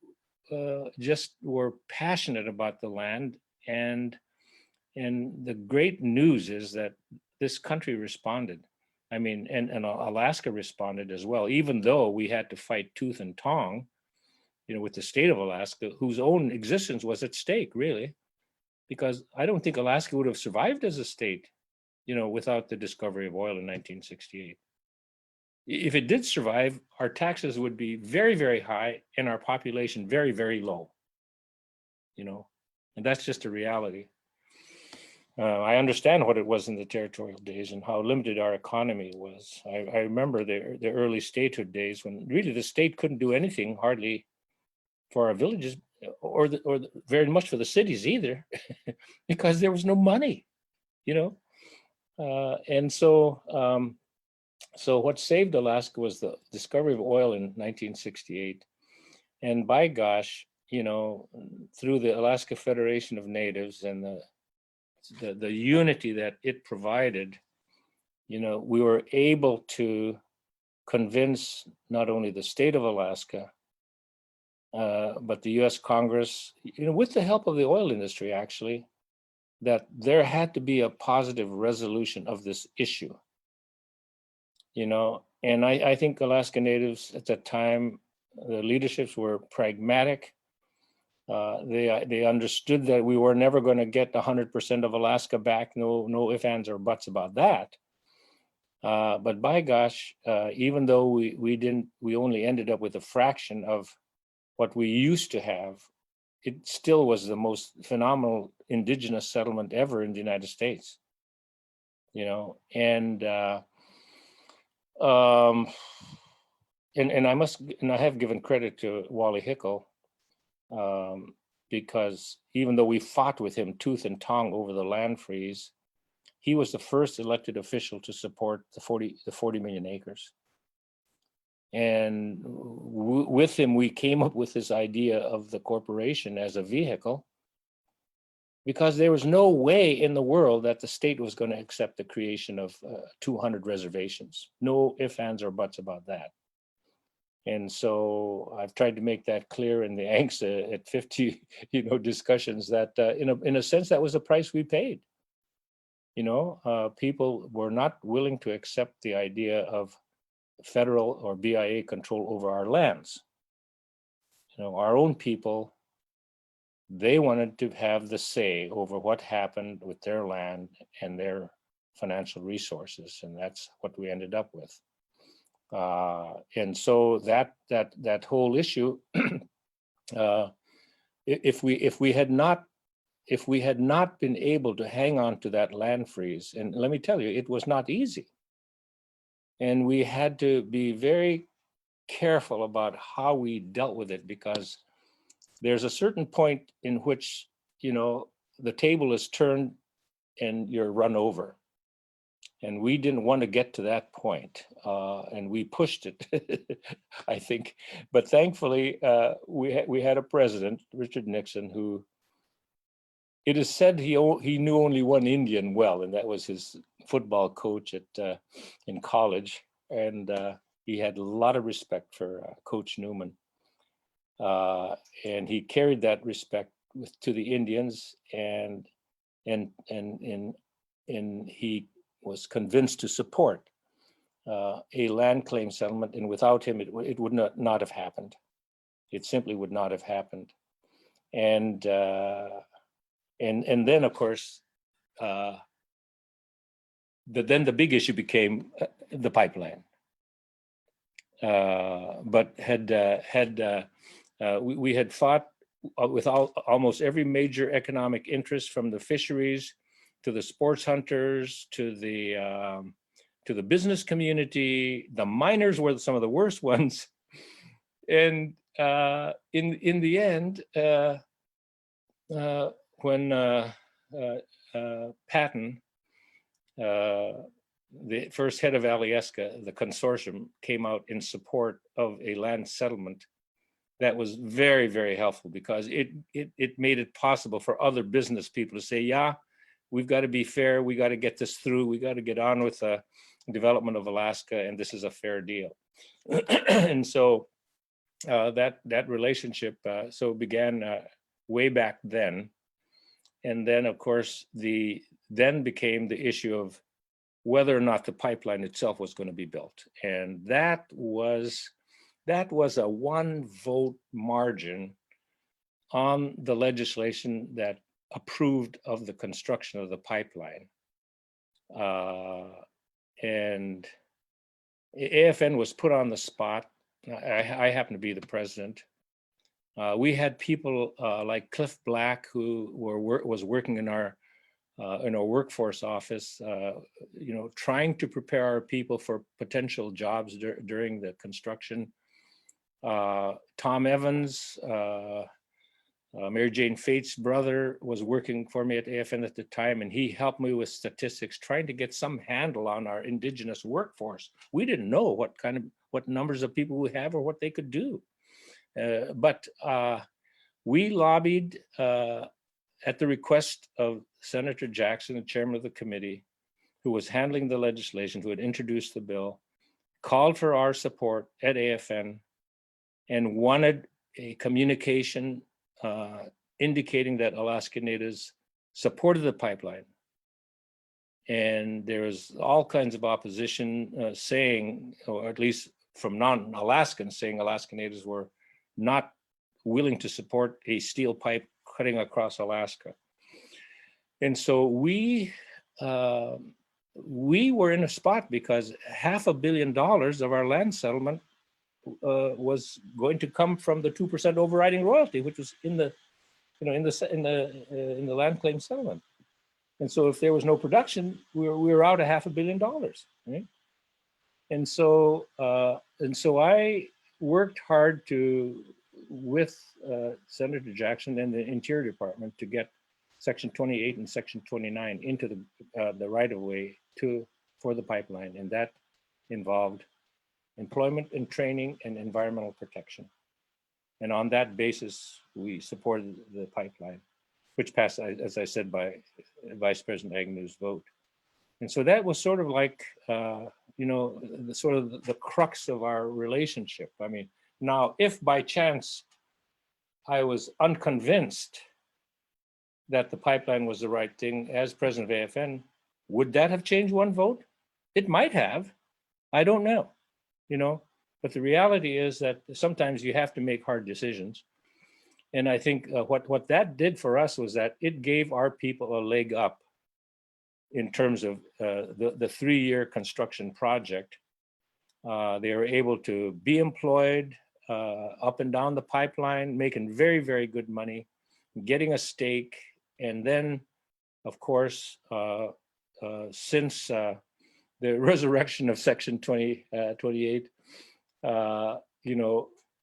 just were passionate about the land. And the great news is that this country responded. I mean, and Alaska responded as well, even though we had to fight tooth and tongue, with the state of Alaska, whose own existence was at stake, really, because I don't think Alaska would have survived as a state, without the discovery of oil in 1968. If it did survive, our taxes would be very, very high and our population very, very low, and that's just a reality. I understand what it was in the territorial days and how limited our economy was. I remember the early statehood days when really the state couldn't do anything hardly for our villages or very much for the cities either, because there was no money, and so what saved Alaska was the discovery of oil in 1968, and by gosh, through the Alaska Federation of Natives and the unity that it provided, we were able to convince not only the state of Alaska, but the US Congress, with the help of the oil industry, actually, that there had to be a positive resolution of this issue. And I think Alaska Natives at that time, the leaderships were pragmatic. They understood that we were never going to get 100% of Alaska back. No ifs, ands, or buts about that. But by gosh, even though we only ended up with a fraction of what we used to have, it still was the most phenomenal indigenous settlement ever in the United States. And I have given credit to Wally Hickel. Because even though we fought with him tooth and tongue over the land freeze, he was the first elected official to support the 40 million acres. And with him, we came up with this idea of the corporation as a vehicle, because there was no way in the world that the state was going to accept the creation of 200 reservations. No ifs, ands, or buts about that. And so I've tried to make that clear in the angst at 50, discussions that in a sense, that was the price we paid. People were not willing to accept the idea of federal or BIA control over our lands. Our own people, they wanted to have the say over what happened with their land and their financial resources. And that's what we ended up with. And so that whole issue, if we had not been able to hang on to that land freeze, and let me tell you, it was not easy, and we had to be very careful about how we dealt with it, because there's a certain point in which the table is turned and you're run over. And we didn't want to get to that point, and we pushed it, I think. But thankfully, we had a president, Richard Nixon, who it is said he knew only one Indian well, and that was his football coach in college. And he had a lot of respect for Coach Newman, and he carried that respect to the Indians, and he was convinced to support a land claim settlement, and without him, it would not have happened. It simply would not have happened. And then, of course, then the big issue became the pipeline. but we had fought with almost every major economic interest, from the fisheries to the sports hunters to the business community. The miners were some of the worst ones, and in the end, when Patton, the first head of Alyeska, the consortium, came out in support of a land settlement, that was very, very helpful, because it made it possible for other business people to say, yeah, we've got to be fair, we got to get this through, we got to get on with the development of Alaska, and this is a fair deal. And so that relationship so began way back then. And then, of course, then became the issue of whether or not the pipeline itself was going to be built. And that was a 1 vote margin on the legislation that approved of the construction of the pipeline. And AFN was put on the spot. I happen to be the president. We had people like Cliff Black, who was working in our workforce office, trying to prepare our people for potential jobs during the construction. Tom Evans, Mary Jane Fate's brother, was working for me at AFN at the time, and he helped me with statistics, trying to get some handle on our indigenous workforce. We didn't know what numbers of people we have or what they could do. But we lobbied at the request of Senator Jackson, the chairman of the committee, who was handling the legislation, who had introduced the bill, called for our support at AFN, and wanted a communication indicating that Alaska Natives supported the pipeline. And there was all kinds of opposition saying, or at least from non-Alaskans, saying Alaska Natives were not willing to support a steel pipe cutting across Alaska. And so we were in a spot, because $500 million of our land settlement was going to come from the 2% overriding royalty, which was in the land claim settlement. And so if there was no production, we were out $500 million, right? And so I worked hard with Senator Jackson and the Interior Department to get Section 28 and Section 29 into the right-of-way for the pipeline, and that involved employment and training and environmental protection. And on that basis, we supported the pipeline, which passed, as I said, by Vice President Agnew's vote. And so that was sort of like, the crux of our relationship. I mean, now, if by chance I was unconvinced that the pipeline was the right thing as president of AFN, would that have changed 1 vote? It might have. I don't know. But the reality is that sometimes you have to make hard decisions. And I think what that did for us was that it gave our people a leg up in terms of the 3-year construction project. They were able to be employed up and down the pipeline, making very, very good money, getting a stake. And then, of course, since the resurrection of Section 28,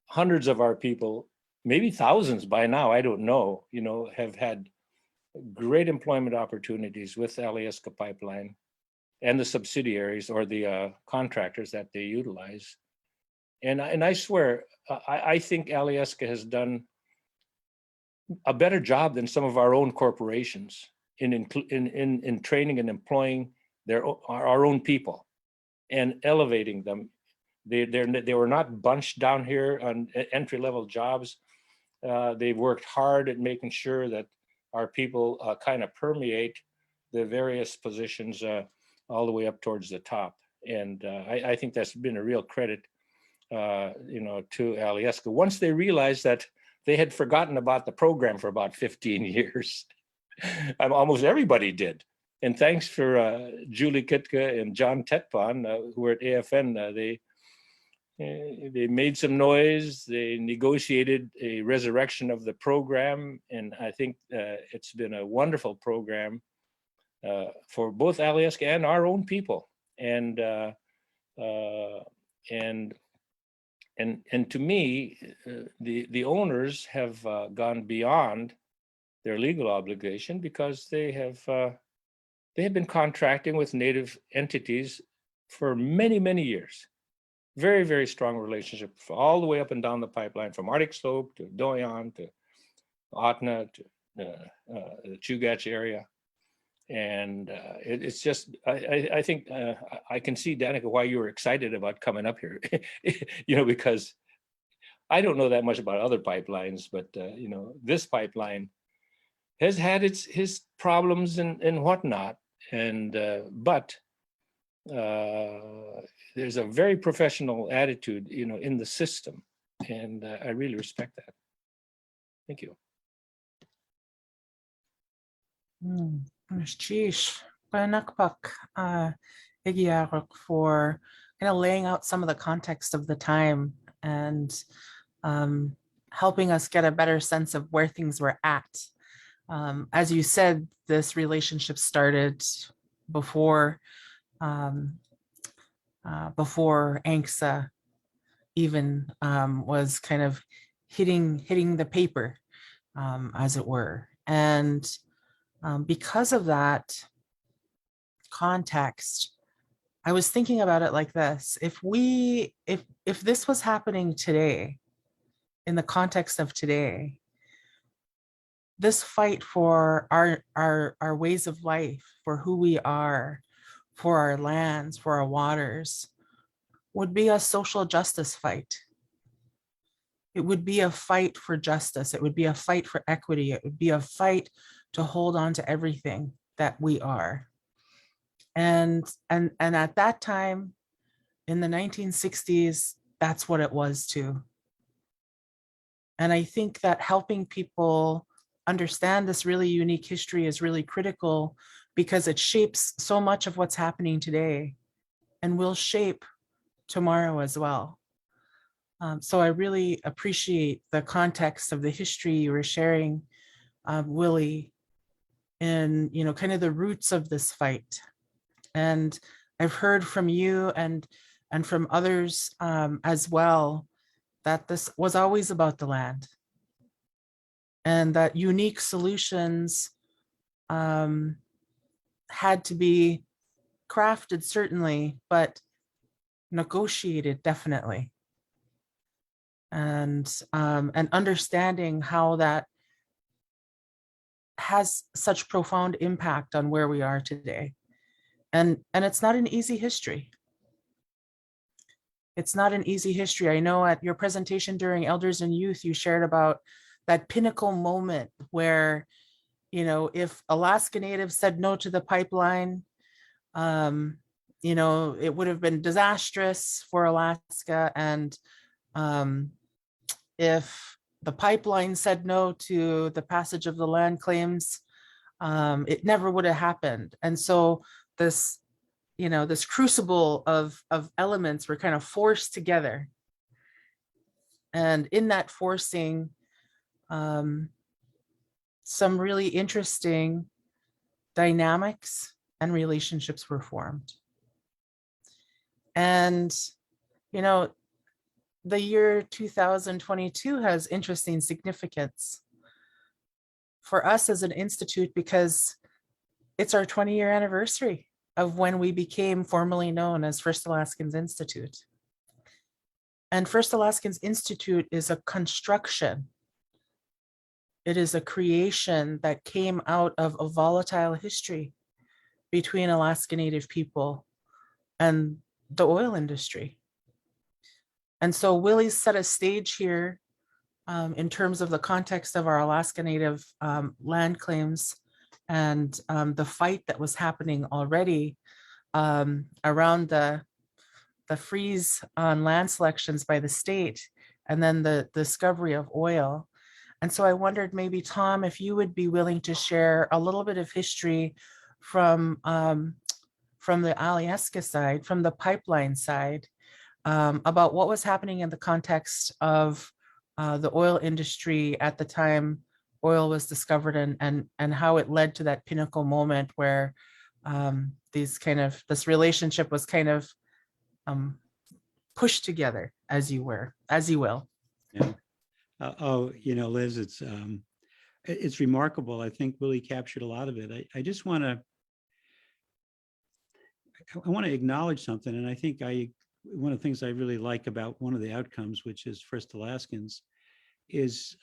hundreds of our people, maybe thousands by now, I don't know, have had great employment opportunities with Alyeska Pipeline and the subsidiaries or the contractors that they utilize. And I swear, I think Alyeska has done a better job than some of our own corporations in training and employing our own people and elevating them. They were not bunched down here on entry-level jobs. They've worked hard at making sure that our people kind of permeate the various positions all the way up towards the top. And I think that's been a real credit, to Alyeska. Once they realized that they had forgotten about the program for about 15 years. Almost everybody did. And thanks for Julie Kitka and John Tetpon, who were at AFN, They made some noise. They negotiated a resurrection of the program, and I think it's been a wonderful program for both Alyeska and our own people. And to me, the owners have gone beyond their legal obligation, because they have been contracting with Native entities for many, many years. Very, very strong relationship all the way up and down the pipeline, from Arctic Slope to Doyon to Otna to the Chugach area. And it's just, I think I can see, Danika, why you were excited about coming up here, because I don't know that much about other pipelines, but this pipeline has had his problems and whatnot, and but there's a very professional attitude, in the system, and I really respect that. Thank you. Sheesh. Iñupiaq, Iġġiaġruk, for kind of laying out some of the context of the time and helping us get a better sense of where things were at. As you said, this relationship started before ANCSA even was kind of hitting the paper, as it were. And because of that context, I was thinking about it like this: if this was happening today, in the context of today, this fight for our ways of life, for who we are, for our lands, for our waters, would be a social justice fight. It would be a fight for justice. It would be a fight for equity. It would be a fight to hold on to everything that we are. And at that time, in the 1960s, that's what it was too. And I think that helping people understand this really unique history is really critical, because it shapes so much of what's happening today and will shape tomorrow as well. So I really appreciate the context of the history you were sharing, Willie, in kind of the roots of this fight. And I've heard from you and from others as well, that this was always about the land, and that unique solutions had to be crafted, certainly, but negotiated, definitely. And understanding how that has such profound impact on where we are today. And it's not an easy history. It's not an easy history. I know at your presentation during Elders and Youth, you shared about that pinnacle moment where, if Alaska Natives said no to the pipeline, it would have been disastrous for Alaska. And if the pipeline said no to the passage of the land claims, it never would have happened. And so this, this crucible of elements were kind of forced together. And in that forcing, some really interesting dynamics and relationships were formed. And, the year 2022 has interesting significance for us as an institute, because it's our 20-year anniversary of when we became formally known as First Alaskans Institute. And First Alaskans Institute is a construction. It is a creation that came out of a volatile history between Alaska Native people and the oil industry. And so Willie's set a stage here in terms of the context of our Alaska Native land claims and the fight that was happening already around the freeze on land selections by the state, and then the discovery of oil. And so I wondered, maybe Tom, if you would be willing to share a little bit of history from the Alyeska side, from the pipeline side, about what was happening in the context of the oil industry at the time oil was discovered, and how it led to that pinnacle moment where this relationship was kind of pushed together, as you will. Yeah. Liz, it's remarkable. I think Willie captured a lot of it. I just want to acknowledge something, and I think one of the things I really like about one of the outcomes, which is First Alaskans, is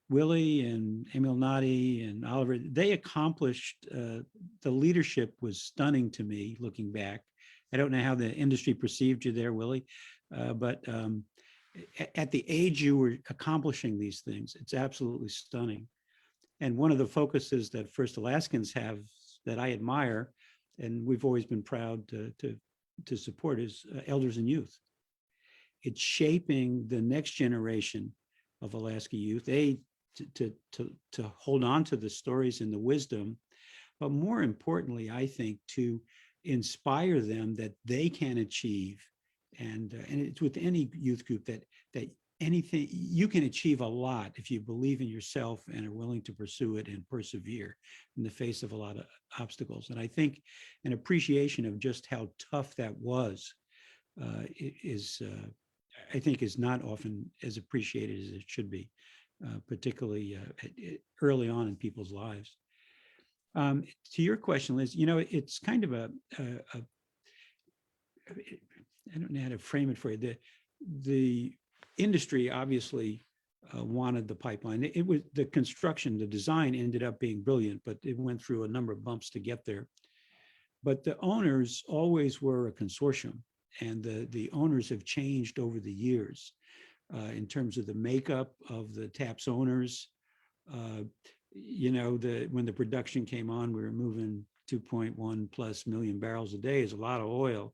Willie and Emil Nadi and Oliver. They accomplished, the leadership was stunning to me looking back. I don't know how the industry perceived you there, Willie, but at the age you were accomplishing these things, it's absolutely stunning. And one of the focuses that First Alaskans have that I admire, and we've always been proud to support, is elders and youth. It's shaping the next generation of Alaska youth, to hold on to the stories and the wisdom, but more importantly, I think, to inspire them that they can achieve. And it's with any youth group that anything, you can achieve a lot if you believe in yourself and are willing to pursue it and persevere in the face of a lot of obstacles. And I think an appreciation of just how tough that was is not often as appreciated as it should be, particularly early on in people's lives. To your question, Liz, it's kind of I don't know how to frame it for you. The industry obviously wanted the pipeline. It was the construction, the design ended up being brilliant, but it went through a number of bumps to get there. But the owners always were a consortium, and the owners have changed over the years in terms of the makeup of the TAPS owners. When the production came on, we were moving 2.1+ million barrels a day. Is a lot of oil,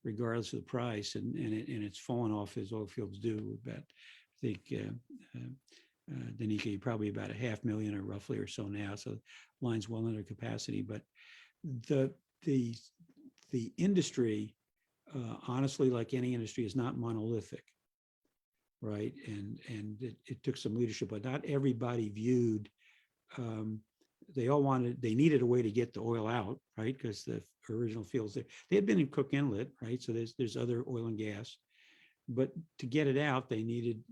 regardless of the price, and it's fallen off as oil fields do. About, I think, Danika, probably about 500,000 or roughly or so now. So line's well under capacity. But the industry, honestly, like any industry, is not monolithic, right? And it took some leadership, but not everybody viewed. They needed a way to get the oil out, right? Because the original fields, they had been in Cook Inlet, right? So there's other oil and gas, but to get it out, they needed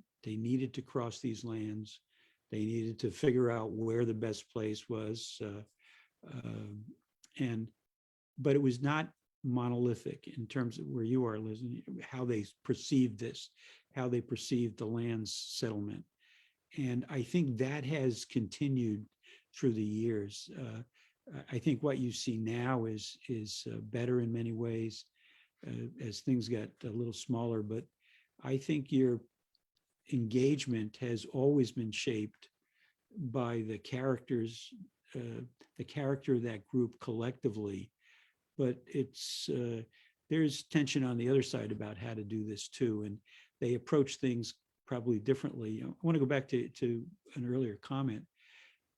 to cross these lands. They needed to figure out where the best place was, but it was not monolithic in terms of where you are, Liz, how they perceived this, how they perceived the land's settlement, and I think that has continued through the years. I think what you see now is better in many ways as things got a little smaller, but I think your engagement has always been shaped by the characters, the character of that group collectively, but there's tension on the other side about how to do this too, and they approach things probably differently. I want to go back to an earlier comment.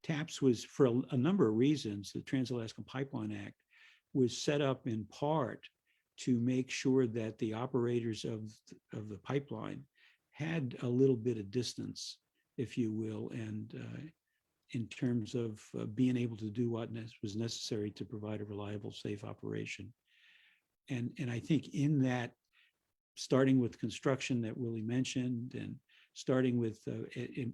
TAPS was, for a number of reasons, the Trans-Alaska Pipeline Act was set up in part to make sure that the operators of the pipeline had a little bit of distance, if you will, and in terms of being able to do what was necessary to provide a reliable, safe operation. And I think in that, starting with construction that Willie mentioned, and starting with,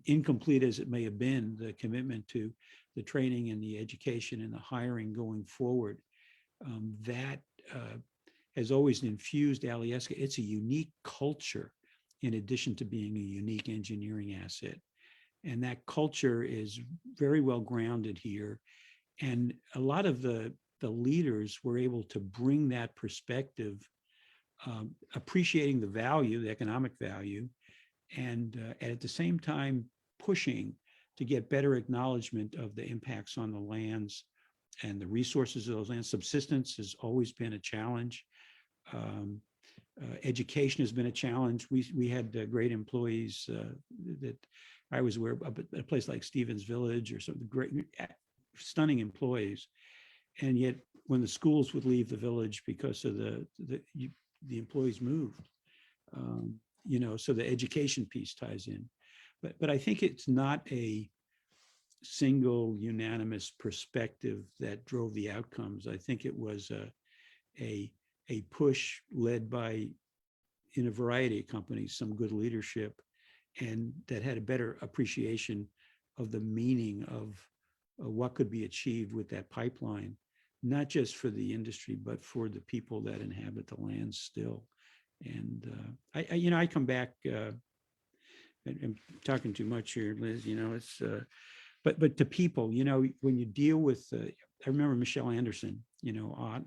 incomplete as it may have been, the commitment to the training and the education and the hiring going forward, that has always infused Alyeska. It's a unique culture in addition to being a unique engineering asset. And that culture is very well grounded here. And a lot of the leaders were able to bring that perspective, appreciating the value, the economic value, and at the same time pushing to get better acknowledgement of the impacts on the lands and the resources of those lands. Subsistence has always been a challenge. Education has been a challenge. We had great employees that I was aware of at a place like Stevens Village or some great, stunning employees. And yet when the schools would leave the village because of the employees moved. You know, so the education piece ties in. But I think it's not a single unanimous perspective that drove the outcomes. I think it was a push led by, in a variety of companies, some good leadership, and that had a better appreciation of the meaning of what could be achieved with that pipeline, not just for the industry, but for the people that inhabit the land still. And I come back, I'm talking too much here, Liz, you know, it's, but to people, you know, when you deal with, I remember Michelle Anderson, you know,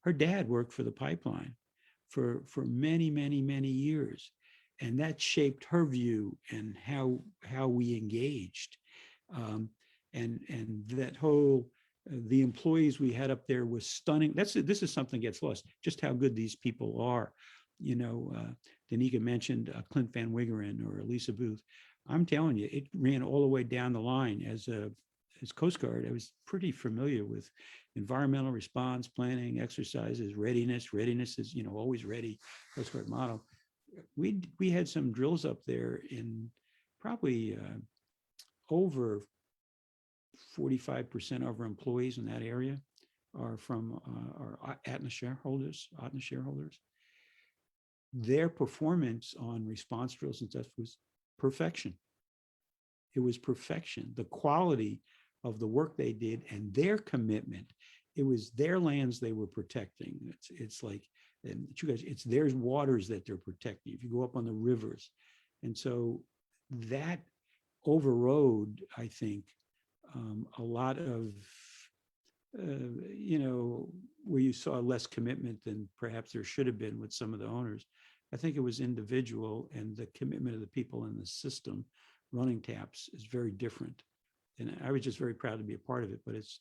her dad worked for the pipeline for many, many, many years. And that shaped her view and how we engaged. And that whole, the employees we had up there was stunning. This is something that gets lost, just how good these people are. You know, Danika mentioned Clint Van Wiggeren or Lisa Booth. I'm telling you, it ran all the way down the line. As Coast Guard, I was pretty familiar with environmental response planning, exercises, readiness. Readiness is, you know, always ready, Coast Guard motto. We had some drills up there in probably over 45% of our employees in that area are from our ATNA shareholders. Their performance on response drills and stuff was perfection. It was perfection. The quality of the work they did and their commitment. It was their lands they were protecting. It's like, and you guys, it's their waters that they're protecting. If you go up on the rivers. And so that overrode, I think, a lot of, you know, where you saw less commitment than perhaps there should have been with some of the owners. I think it was individual, and the commitment of the people in the system running TAPS is very different. And I was just very proud to be a part of it, but it's,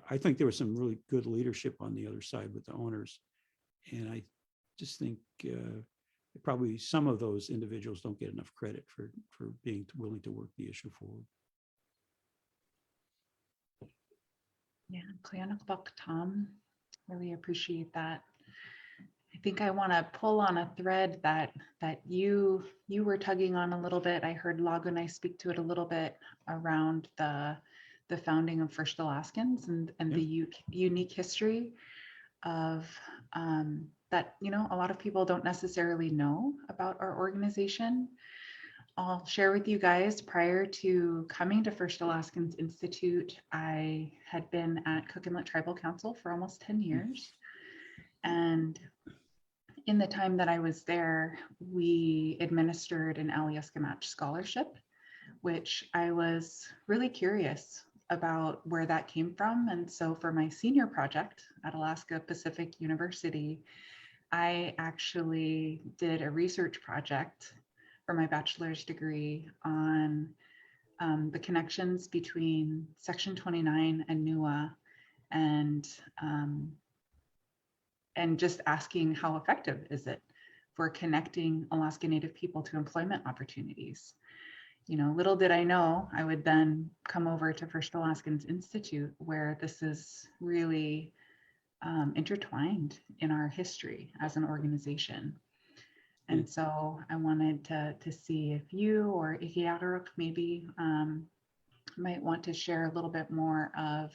I think there was some really good leadership on the other side with the owners. And I just think probably some of those individuals don't get enough credit for being willing to work the issue forward. Yeah, Iñupiaq, Tom, really appreciate that. I think I want to pull on a thread that you were tugging on a little bit. I heard Lagunai speak to it a little bit around the founding of First Alaskans and the unique history of that, you know, a lot of people don't necessarily know about our organization. I'll share with you guys, prior to coming to First Alaskans Institute, I had been at Cook Inlet Tribal Council for almost 10 years. And in the time that I was there, we administered an Alyeska Match Scholarship, which I was really curious about where that came from. And so for my senior project at Alaska Pacific University, I actually did a research project for my bachelor's degree on the connections between Section 29 and NUA, and just asking how effective is it for connecting Alaska Native people to employment opportunities. You know, little did I know I would then come over to First Alaskans Institute, where this is really intertwined in our history as an organization. And so I wanted to see if you or Iġġiaġruk maybe might want to share a little bit more of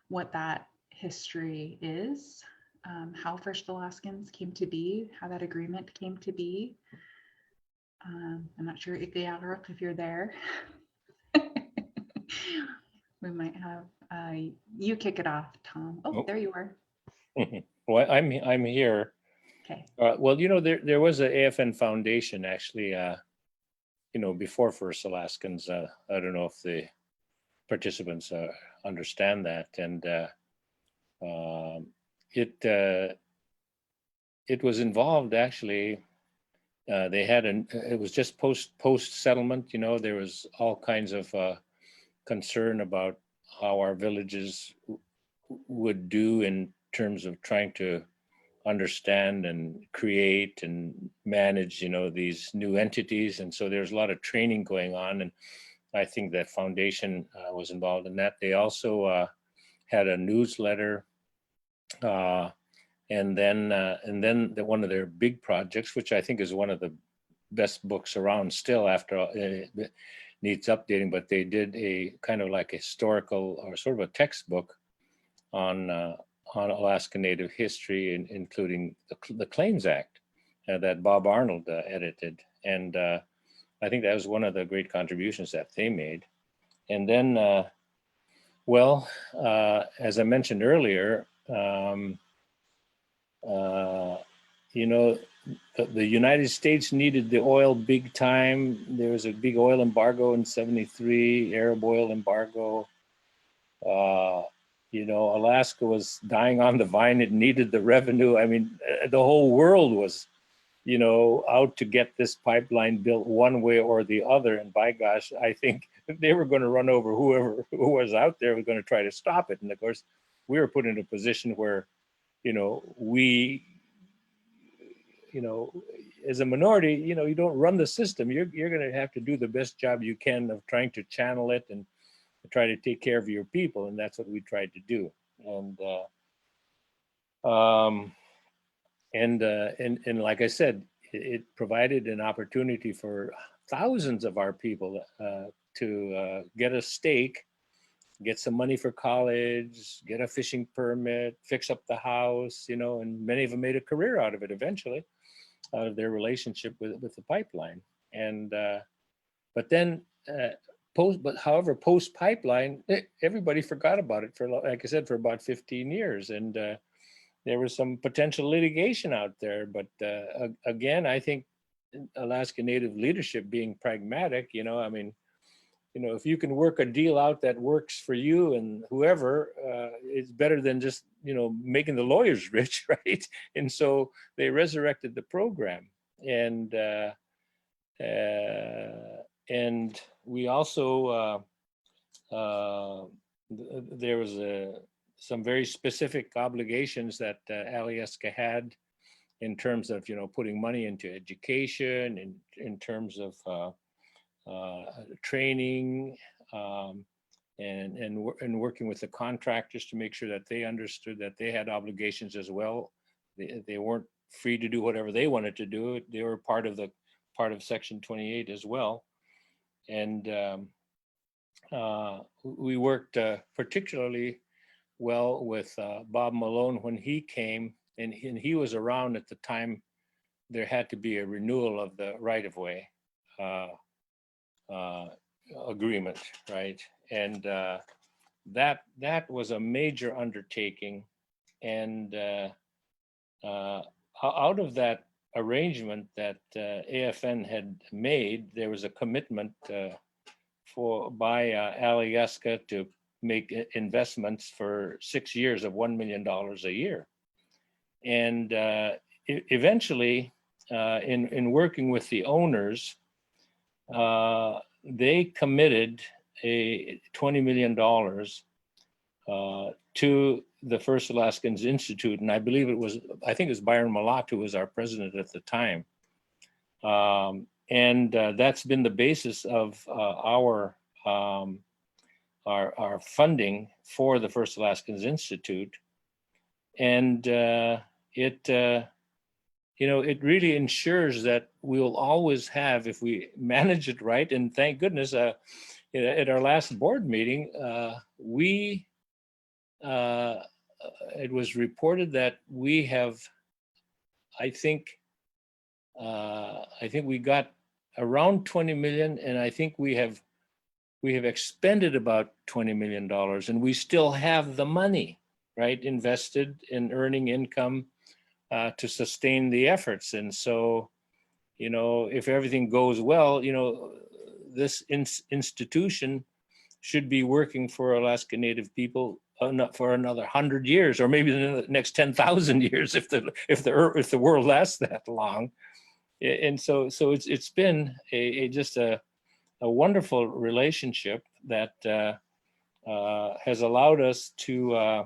what that history is, how First Alaskans came to be, how that agreement came to be. I'm not sure, Iġġiaġruk, if you're there. We might have you kick it off, Tom. Oh, there you are. Well, I'm here. Okay. Well, you know, there was a AFN Foundation actually, you know, before First Alaskans. I don't know if the participants understand that, and it was involved actually. They had it was just post settlement. You know, there was all kinds of concern about how our villages would do in terms of trying to understand and create and manage, you know, these new entities. And so there's a lot of training going on. And I think that foundation was involved in that. They also had a newsletter And then one of their big projects, which I think is one of the best books around still after it needs updating, but they did a kind of like historical or sort of a textbook on Alaska Native history, including the Claims Act that Bob Arnold edited. And I think that was one of the great contributions that they made. And then, as I mentioned earlier, you know, the United States needed the oil big time. There was a big oil embargo in '73, Arab oil embargo. You know, Alaska was dying on the vine. It needed the revenue. I mean, the whole world was, you know, out to get this pipeline built one way or the other. And by gosh, I think they were going to run over who was out there was going to try to stop it. And of course, we were put in a position where, you know, as a minority, you know, you don't run the system. You're going to have to do the best job you can of trying to channel it and try to take care of your people. And that's what we tried to do. And like I said, it provided an opportunity for thousands of our people to get a stake, get some money for college, get a fishing permit, fix up the house, you know, and many of them made a career out of it eventually, out of their relationship with the pipeline. And but then however, post pipeline, everybody forgot about it for, like I said, for about 15 years. And there was some potential litigation out there. But again, I think Alaska Native leadership being pragmatic, you know, I mean, you know, if you can work a deal out that works for you and whoever, it's better than just, you know, making the lawyers rich, right? And so they resurrected the program. And we also, there was some very specific obligations that Alyeska had in terms of, you know, putting money into education, in terms of training, and working with the contractors to make sure that they understood that they had obligations as well. They weren't free to do whatever they wanted to do. They were part of Section 28 as well. And we worked particularly well with Bob Malone when he came, and he was around at the time there had to be a renewal of the right-of-way agreement, right? And that was a major undertaking. And out of that arrangement that AFN had made, there was a commitment by Alyeska to make investments for 6 years of $1 million a year. And eventually, in working with the owners, they committed a $20 million to the First Alaskans Institute. And I think it was Byron Malott who was our president at the time. And that's been the basis of our funding for the First Alaskans Institute. And it really ensures that we'll always have, if we manage it right, and thank goodness, at our last board meeting, it was reported that we have, I think we got around 20 million, and I think we have expended about $20 million, and we still have the money, right, invested in earning income to sustain the efforts. And so, you know, if everything goes well, you know, this institution should be working for Alaska Native people for another 100 years, or maybe the next 10,000 years if the world lasts that long. And so it's been just a wonderful relationship that has allowed us to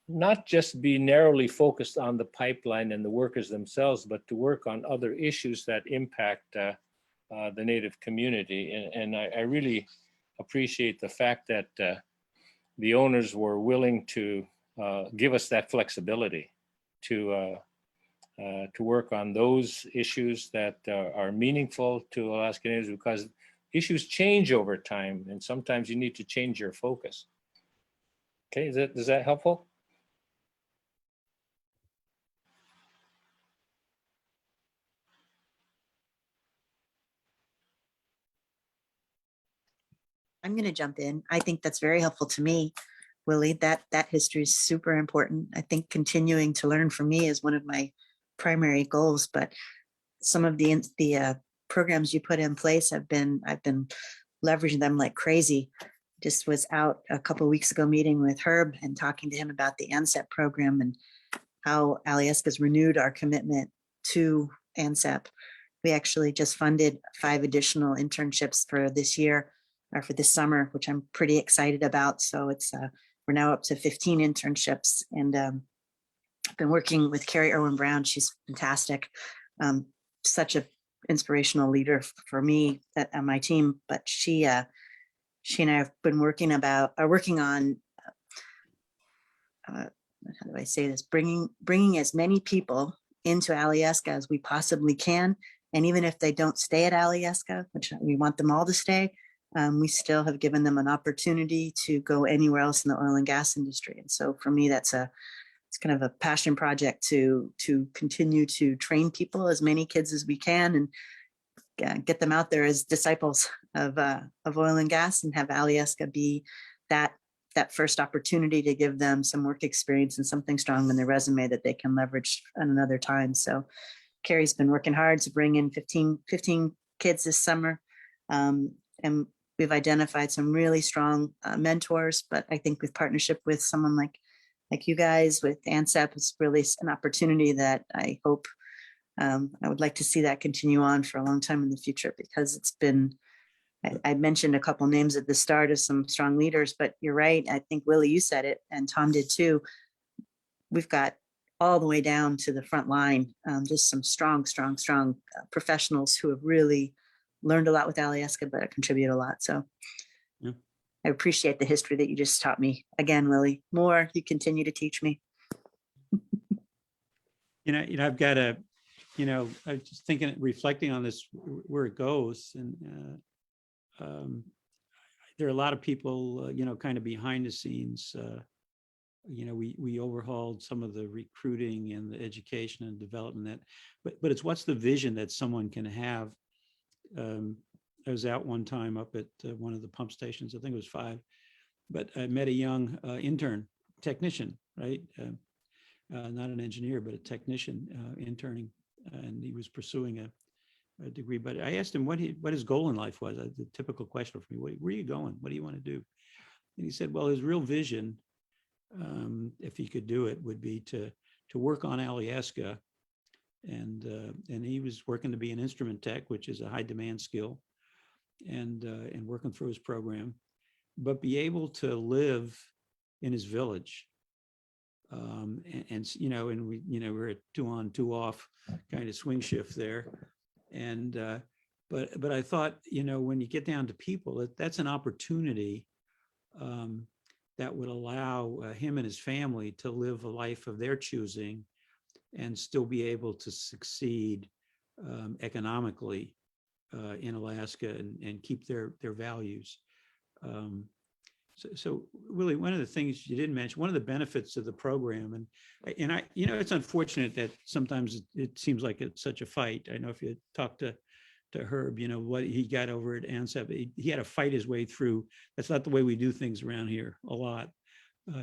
not just be narrowly focused on the pipeline and the workers themselves, but to work on other issues that impact the Native community. And I really appreciate the fact that the owners were willing to give us that flexibility to work on those issues that are meaningful to Alaska Natives, because issues change over time, and sometimes you need to change your focus. Okay, is that helpful? I'm going to jump in. I think that's very helpful to me, Willie. That history is super important. I think continuing to learn from me is one of my primary goals. But some of the programs you put in place I've been leveraging them like crazy. Just was out a couple of weeks ago meeting with Herb and talking to him about the ANSEP program and how Alyeska's renewed our commitment to ANSEP. We actually just funded 5 additional internships for this year, or for this summer, which I'm pretty excited about. So it's we're now up to 15 internships, and I've been working with Carrie Irwin Brown. She's fantastic, such an inspirational leader for me on my team. But she and I have been working on how do I say this? Bringing as many people into Alyeska as we possibly can, and even if they don't stay at Alyeska, which we want them all to stay. We still have given them an opportunity to go anywhere else in the oil and gas industry. And so for me, it's kind of a passion project to continue to train people, as many kids as we can, and get them out there as disciples of oil and gas, and have Alyeska be that first opportunity to give them some work experience and something strong in their resume that they can leverage at another time. So Carrie's been working hard to bring in 15 kids this summer. And we've identified some really strong mentors, but I think with partnership with someone like you guys with ANSEP, it's really an opportunity that I hope I would like to see that continue on for a long time in the future, because it's been, I mentioned a couple names at the start of some strong leaders, but you're right. I think Willie, you said it, and Tom did too. We've got all the way down to the front line, just some strong professionals who have really learned a lot with Alyeska, but contribute a lot. So yeah. I appreciate the history that you just taught me. Again, Willie, more you continue to teach me. I've got I was just thinking, reflecting on this, where it goes. And there are a lot of people, kind of behind the scenes. We overhauled some of the recruiting and the education and development but it's what's the vision that someone can have. I was out one time up at one of the pump stations, I think it was 5, but I met a young intern technician, right? Not an engineer, but a technician interning, and he was pursuing a degree. But I asked him what his goal in life was. The typical question for me: where are you going? What do you want to do? And he said, well, his real vision, if he could do it, would be to work on Alyeska. And he was working to be an instrument tech, which is a high demand skill, and working through his program, but be able to live in his village. And we're at 2 on 2 off kind of swing shift there. And but I thought, when you get down to people, that's an opportunity that would allow him and his family to live a life of their choosing and still be able to succeed economically in Alaska and keep their values. So Willie, one of the things you didn't mention, one of the benefits of the program, and I, it's unfortunate that sometimes it seems like it's such a fight. I know if you talk to Herb, what he got over at ANSEP, he had to fight his way through. That's not the way we do things around here a lot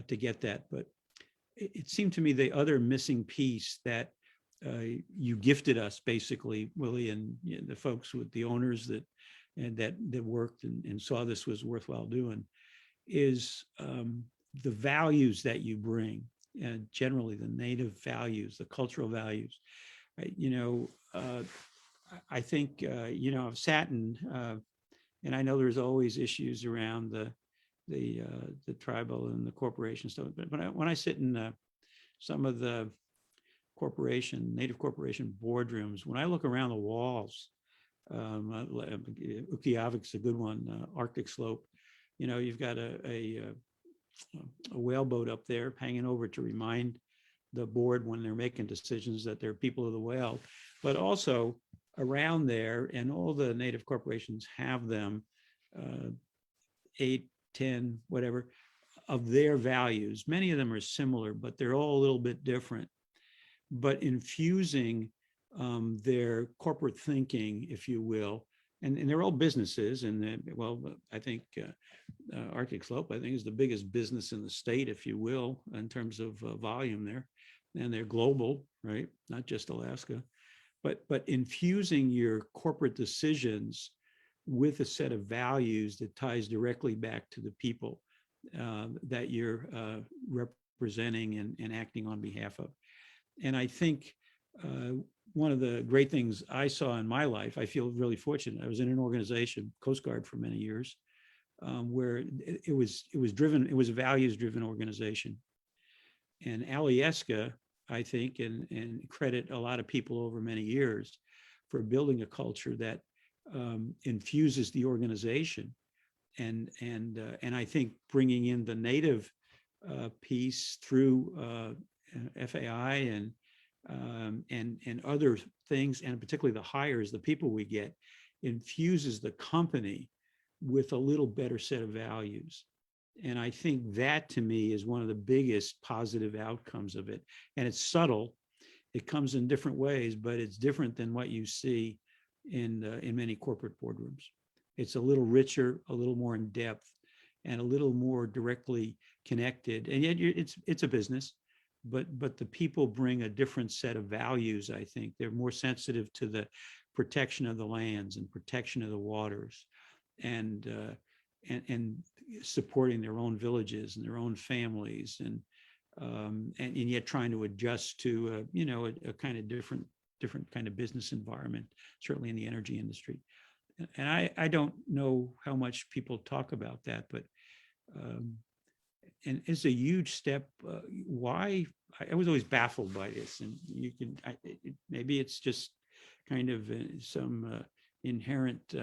to get that. But it seemed to me the other missing piece that you gifted us, basically, Willie, and the folks with the owners that worked and saw this was worthwhile doing, is the values that you bring, and generally the native values, the cultural values. I think I've sat and I know there's always issues around the tribal and the corporation stuff, but when I sit in some of the native corporation boardrooms, when I look around the walls, Iñupiaq's a good one, Arctic Slope. You've got a a whaleboat up there hanging over to remind the board when they're making decisions that they're people of the whale, but also around there, and all the native corporations have them, 8, 10, whatever, of their values. Many of them are similar, but they're all a little bit different. But infusing their corporate thinking, if you will, and they're all businesses. And well, I think Arctic Slope, I think, is the biggest business in the state, if you will, in terms of volume there. And they're global, right? Not just Alaska. But infusing your corporate decisions with a set of values that ties directly back to the people that you're representing and acting on behalf of. And I think one of the great things I saw in my life, I feel really fortunate. I was in an organization, Coast Guard, for many years, where it was driven. It was a values-driven organization, and Alyeska, I think, and credit a lot of people over many years for building a culture that infuses the organization, and I think bringing in the native piece through FAI and other things, and particularly the hires, the people we get, infuses the company with a little better set of values. And I think that, to me, is one of the biggest positive outcomes of it. And it's subtle. It comes in different ways, but it's different than what you see in many corporate boardrooms. It's a little richer, a little more in depth, and a little more directly connected. And yet it's a business, but the people bring a different set of values. I think they're more sensitive to the protection of the lands and protection of the waters, and supporting their own villages and their own families, and yet trying to adjust to a kind of different kind of business environment, certainly in the energy industry. And I don't know how much people talk about that, but and it's a huge step. Why? I was always baffled by this, and you can maybe it's just kind of some inherent,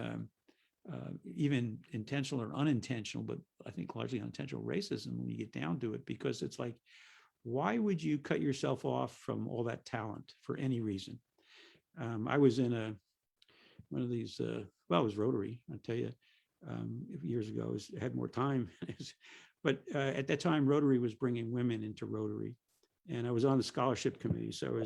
even intentional or unintentional, but I think largely unintentional racism when you get down to it, because it's like, why would you cut yourself off from all that talent for any reason? I was in one of these, well, it was Rotary, I'll tell you, years ago. I had more time. But at that time, Rotary was bringing women into Rotary. And I was on the scholarship committee. So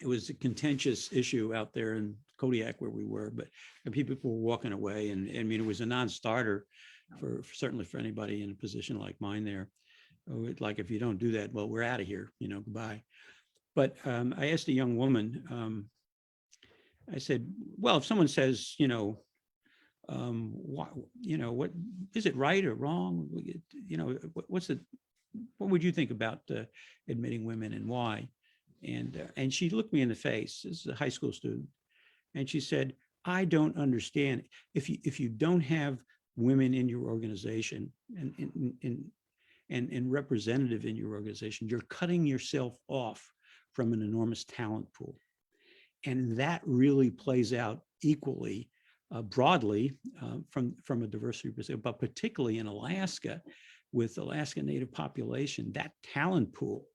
it was a contentious issue out there in Kodiak where we were, but people were walking away. And I mean, it was a non-starter certainly for anybody in a position like mine there. Like, if you don't do that, well, we're out of here, goodbye. But I asked a young woman, I said, well, if someone says, what is it, right or wrong? What would you think about admitting women, and why? And she looked me in the face. This is a high school student, and she said, I don't understand. If you don't have women in your organization and representative in your organization, you're cutting yourself off from an enormous talent pool. And that really plays out equally broadly from a diversity perspective, but particularly in Alaska, with the Alaska Native population, that talent pool,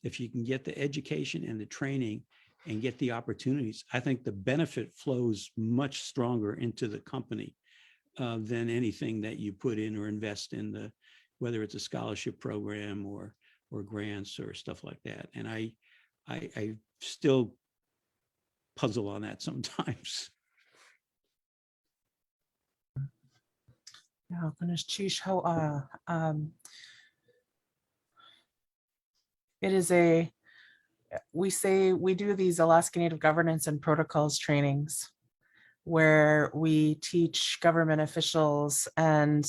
if you can get the education and the training and get the opportunities, I think the benefit flows much stronger into the company than anything that you put in or invest in, whether it's a scholarship program or grants or stuff like that. And I still puzzle on that sometimes. Yeah, it is we do these Alaska Native governance and protocols trainings where we teach government officials and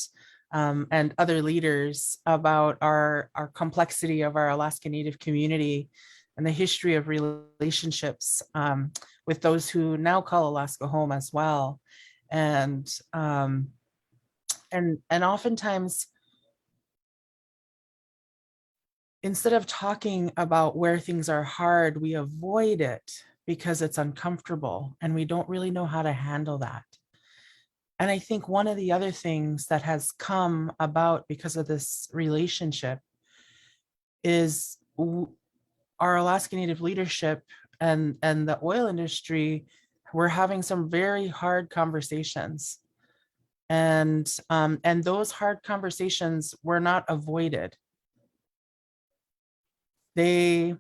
other leaders about our complexity of our Alaska Native community and the history of relationships with those who now call Alaska home as well. And oftentimes, instead of talking about where things are hard, we avoid it because it's uncomfortable and we don't really know how to handle that. And I think one of the other things that has come about because of this relationship is our Alaska Native leadership and the oil industry. We're having some very hard conversations, and those hard conversations were not avoided. They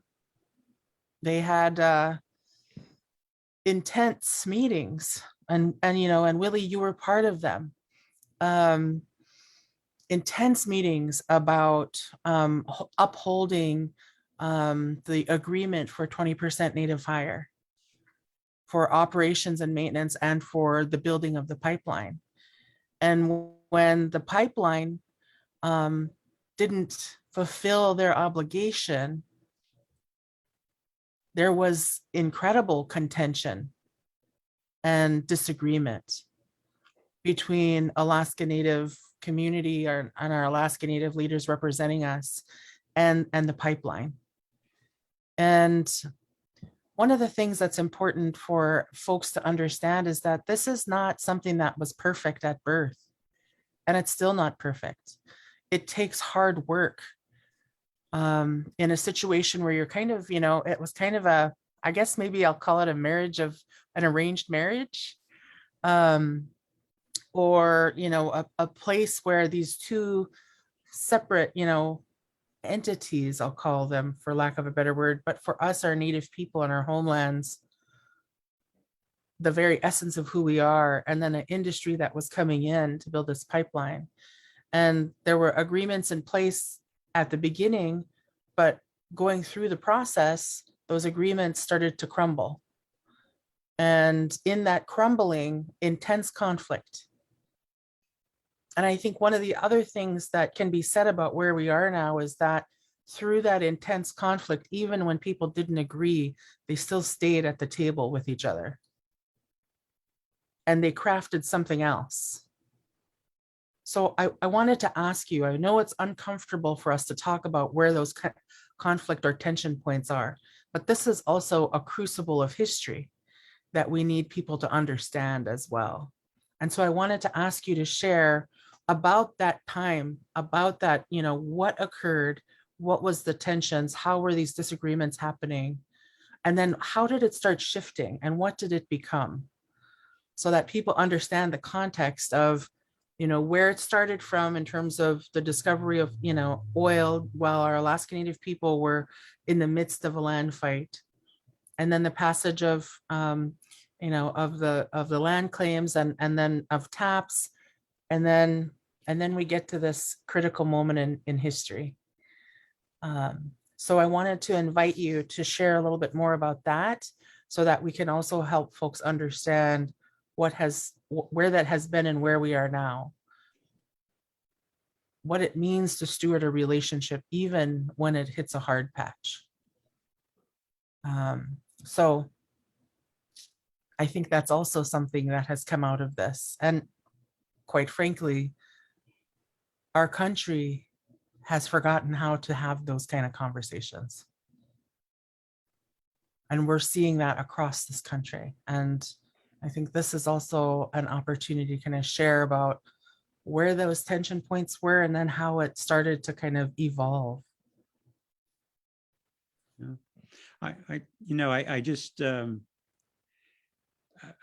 had intense meetings, and Willie, you were part of them. Intense meetings about upholding the agreement for 20% native hire for operations and maintenance and for the building of the pipeline. And when the pipeline didn't fulfill their obligation, there was incredible contention and disagreement between Alaska Native community and our Alaska Native leaders representing us and the pipeline. And one of the things that's important for folks to understand is that this is not something that was perfect at birth, and it's still not perfect. It takes hard work in a situation where you're kind of, it was kind of I guess maybe I'll call it an arranged marriage, or, a place where these two separate, entities, I'll call them for lack of a better word, but for us, our Native people and our homelands, the very essence of who we are, and then an industry that was coming in to build this pipeline. And there were agreements in place at the beginning, but going through the process, those agreements started to crumble. And in that crumbling, intense conflict. And I think one of the other things that can be said about where we are now is that through that intense conflict, even when people didn't agree, they still stayed at the table with each other. And they crafted something else. So I wanted to ask you, I know it's uncomfortable for us to talk about where those conflict or tension points are, but this is also a crucible of history that we need people to understand as well. And so I wanted to ask you to share about that time, about that, what occurred, what was the tensions, how were these disagreements happening, and then how did it start shifting and what did it become, so that people understand the context of, where it started from in terms of the discovery of, oil while our Alaska Native people were in the midst of a land fight, and then the passage of, of the land claims and then of TAPS, and then we get to this critical moment in history. So I wanted to invite you to share a little bit more about that, so that we can also help folks understand where that has been and where we are now. What it means to steward a relationship, even when it hits a hard patch. So I think that's also something that has come out of this. And quite frankly, our country has forgotten how to have those kind of conversations. And we're seeing that across this country. And I think this is also an opportunity to kind of share about where those tension points were and then how it started to kind of evolve. Yeah. I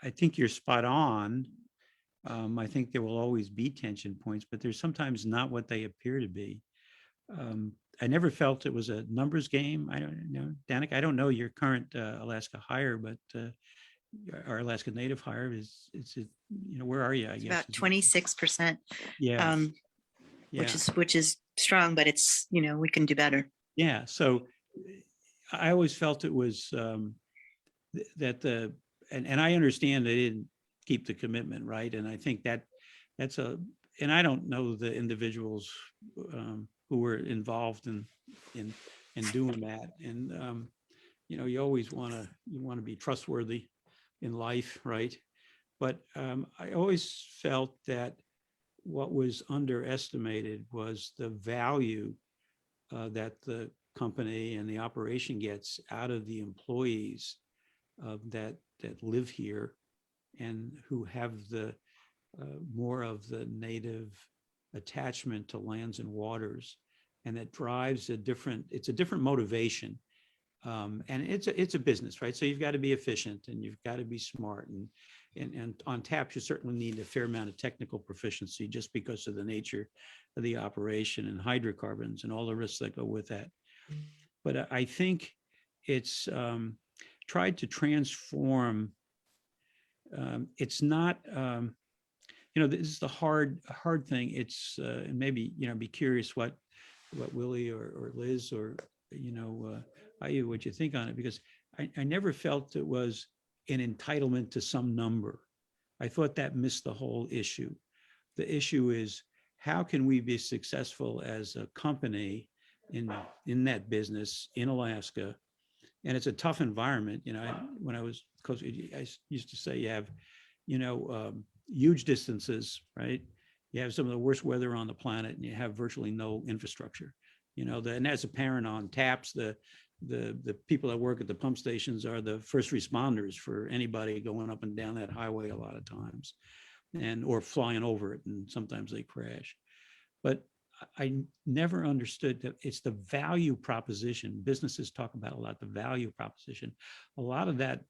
think you're spot on. I think there will always be tension points, but there's sometimes not what they appear to be. I never felt it was a numbers game. I don't know, Danika, I don't know your current Alaska hire, but our Alaska Native hire where are you? I guess About 26%. Yeah. Which is strong, but it's, we can do better. Yeah. So I always felt it was that and I understand they didn't keep the commitment, right? And I think and I don't know the individuals who were involved in doing that. And you always want to be trustworthy in life, right? But I always felt that what was underestimated was the value that the company and the operation gets out of the employees that live here and who have the more of the native attachment to lands and waters, and that drives it's a different motivation. And it's a business, right? So you've got to be efficient and you've got to be smart, and on taps, you certainly need a fair amount of technical proficiency just because of the nature of the operation and hydrocarbons and all the risks that go with that. But I think it's tried to transform. It's not, this is the hard thing. It's maybe, be curious what Willie or Liz or, what you think on it, because I never felt it was an entitlement to some number. I thought that missed the whole issue. The issue is, how can we be successful as a company in that business in Alaska? And it's a tough environment. When I was close, I used to say you have, huge distances, right? You have some of the worst weather on the planet, and you have virtually no infrastructure. And as apparent on taps, the people that work at the pump stations are the first responders for anybody going up and down that highway a lot of times, or flying over it, and sometimes they crash. But I never understood that it's the value proposition. Businesses talk about a lot, the value proposition. A lot of that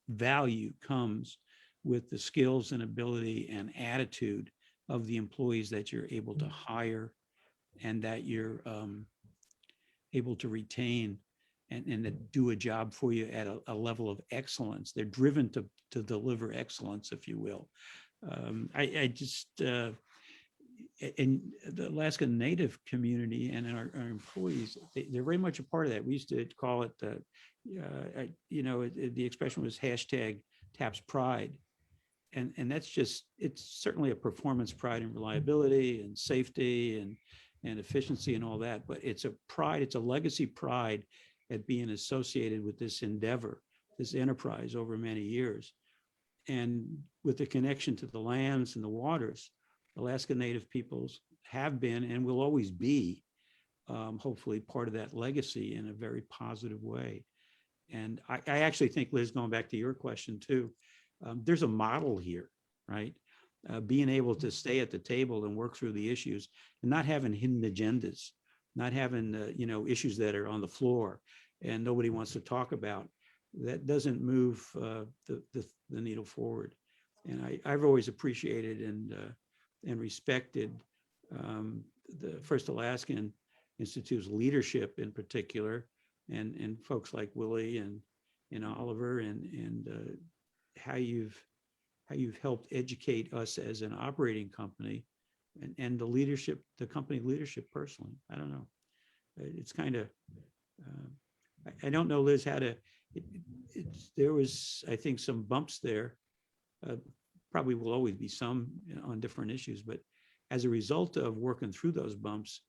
value comes with the skills and ability and attitude of the employees that you're able to hire and that you're able to retain and that do a job for you at a level of excellence. They're driven to deliver excellence, if you will. I just, in the Alaska Native community and our employees, they're very much a part of that. We used to call it, the expression was hashtag TAPS Pride. And that's just, it's certainly a performance pride and reliability and safety and efficiency and all that, but it's a pride, it's a legacy pride at being associated with this endeavor, this enterprise over many years. And with the connection to the lands and the waters, Alaska Native peoples have been and will always be, hopefully, part of that legacy in a very positive way. And I actually think, Liz, going back to your question too, there's a model here, right? Being able to stay at the table and work through the issues and not having hidden agendas, not having, issues that are on the floor and nobody wants to talk about. That doesn't move the needle forward. And I've always appreciated and respected the First Alaskan Institute's leadership in particular, and folks like Willie and Oliver and how you've helped educate us as an operating company and the leadership, the company leadership personally. I don't know. It's kind of, I don't know, Liz, how to, there was, I think, some bumps there. Probably will always be some on different issues, but as a result of working through those bumps,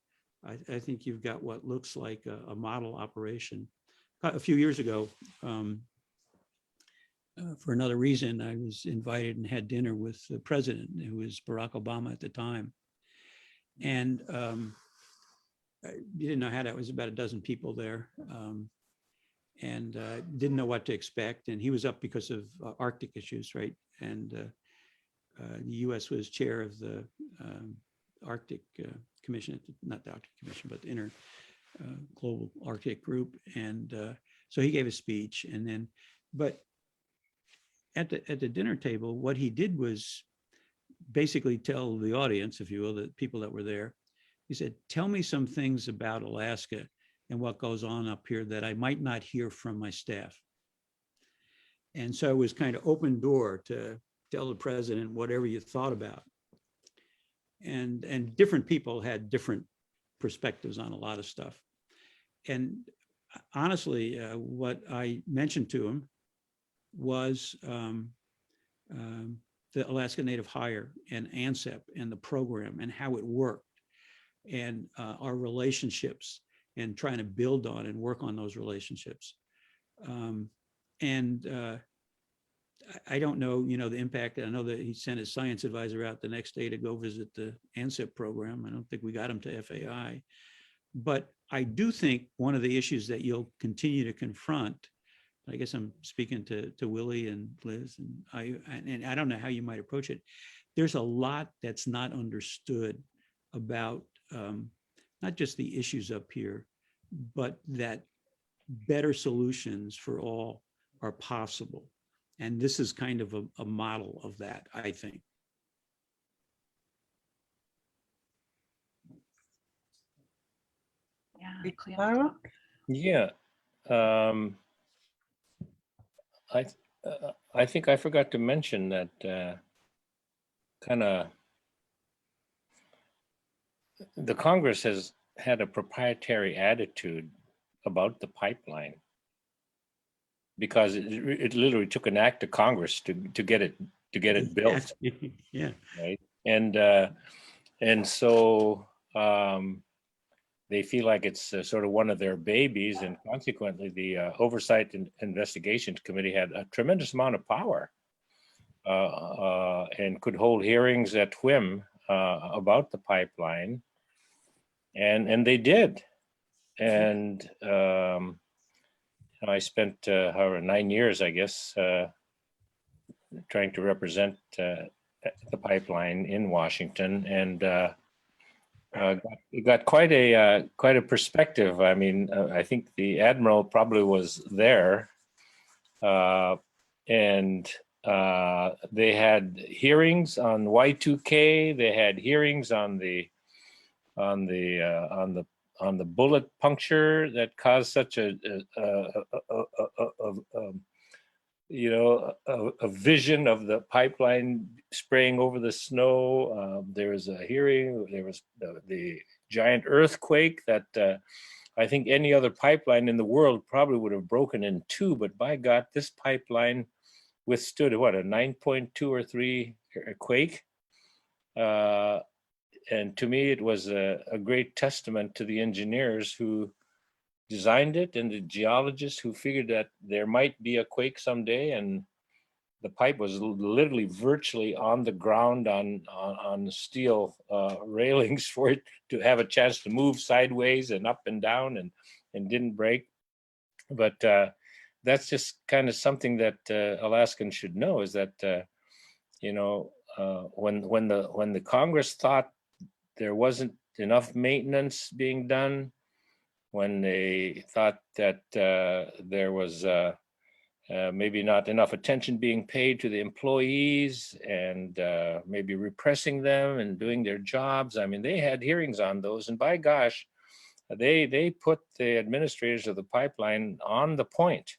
I think you've got what looks like a model operation. A few years ago, for another reason, I was invited and had dinner with the president, who was Barack Obama at the time. And you didn't know how that was, about a dozen people there. And didn't know what to expect. And he was up because of Arctic issues, right? And the US was chair of the Arctic Commission, not the Arctic Commission, but the Global Arctic Group. And so he gave a speech, and then, but at the dinner table, what he did was basically tell the audience, if you will, the people that were there, he said, tell me some things about Alaska and what goes on up here that I might not hear from my staff. And so it was kind of open door to tell the president whatever you thought about. And different people had different perspectives on a lot of stuff. And honestly, what I mentioned to him was the Alaska Native Hire and ANSEP and the program and how it worked, and our relationships, and trying to build on and work on those relationships. I don't know, the impact. I know that he sent his science advisor out the next day to go visit the ANSEP program. I don't think we got him to FAI. But I do think one of the issues that you'll continue to confront, I guess I'm speaking to Willie and Liz, and I don't know how you might approach it. there's a lot that's not understood about not just the issues up here, but that better solutions for all are possible. And this is kind of a model of that, I think. Yeah, clean on top. Yeah. I think I forgot to mention that kind of the Congress has had a proprietary attitude about the pipeline because it literally took an act of Congress to get it built. Yeah. Right. And so they feel like it's sort of one of their babies, and consequently, the Oversight and Investigations Committee had a tremendous amount of power and could hold hearings at whim about the pipeline, and they did. And I spent 9 years, I guess, trying to represent the pipeline in Washington, and got quite a perspective. I mean, I think the Admiral probably was there, and they had hearings on Y2K. They had hearings on the bullet puncture that caused such a vision of the pipeline spraying over the snow. There was a hearing. There was the giant earthquake that I think any other pipeline in the world probably would have broken in two. But by God, this pipeline withstood what, a 9.2 or 3 quake. And to me, it was a great testament to the engineers who designed it and the geologists who figured that there might be a quake someday, and the pipe was literally virtually on the ground on the steel railings for it to have a chance to move sideways and up and down and didn't break. But that's just kind of something that Alaskans should know, is that when the Congress thought there wasn't enough maintenance being done, when they thought that there was maybe not enough attention being paid to the employees and maybe repressing them and doing their jobs. I mean, they had hearings on those, and by gosh, they put the administrators of the pipeline on the point.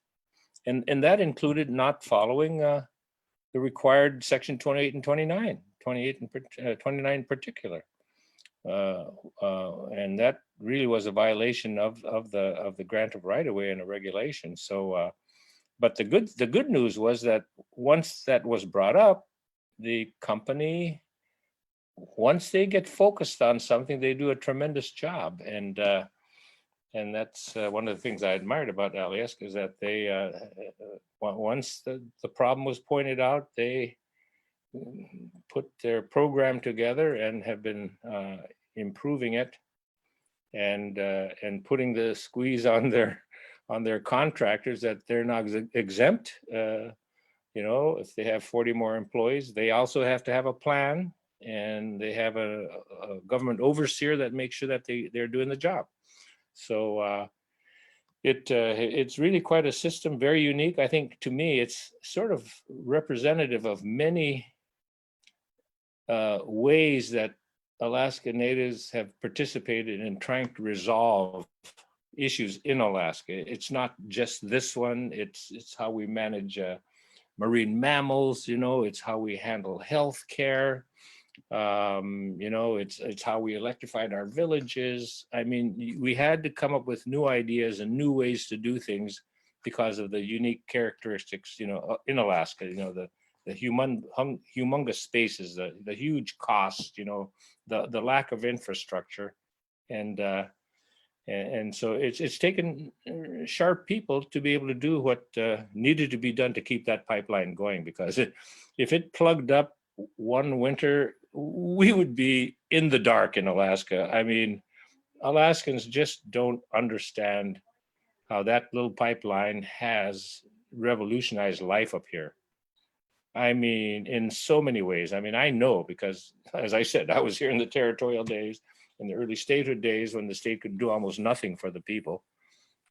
And that included not following the required Section 28 and 29, 28 and 29 in particular. And that really was a violation of the grant of right-of-way and a regulation. So, but the good news was that once that was brought up, the company, once they get focused on something, they do a tremendous job. And that's one of the things I admired about Alyeska, is that they once the problem was pointed out, they put their program together and have been improving it and putting the squeeze on their contractors that they're not exempt. If they have 40 more employees, they also have to have a plan, and they have a government overseer that makes sure that they're doing the job. So it's really quite a system, very unique. I think, to me, it's sort of representative of many ways that Alaska Natives have participated in trying to resolve issues in Alaska. It's not just this one. It's how we manage marine mammals. It's how we handle health care. It's how we electrified our villages. I mean, we had to come up with new ideas and new ways to do things because of the unique characteristics, in Alaska. The humongous spaces, the huge cost, the lack of infrastructure, and so it's taken sharp people to be able to do what needed to be done to keep that pipeline going. Because if it plugged up one winter, we would be in the dark in Alaska. I mean, Alaskans just don't understand how that little pipeline has revolutionized life up here. I mean, in so many ways. I mean, I know because, as I said, I was here in the territorial days, in the early statehood days when the state could do almost nothing for the people.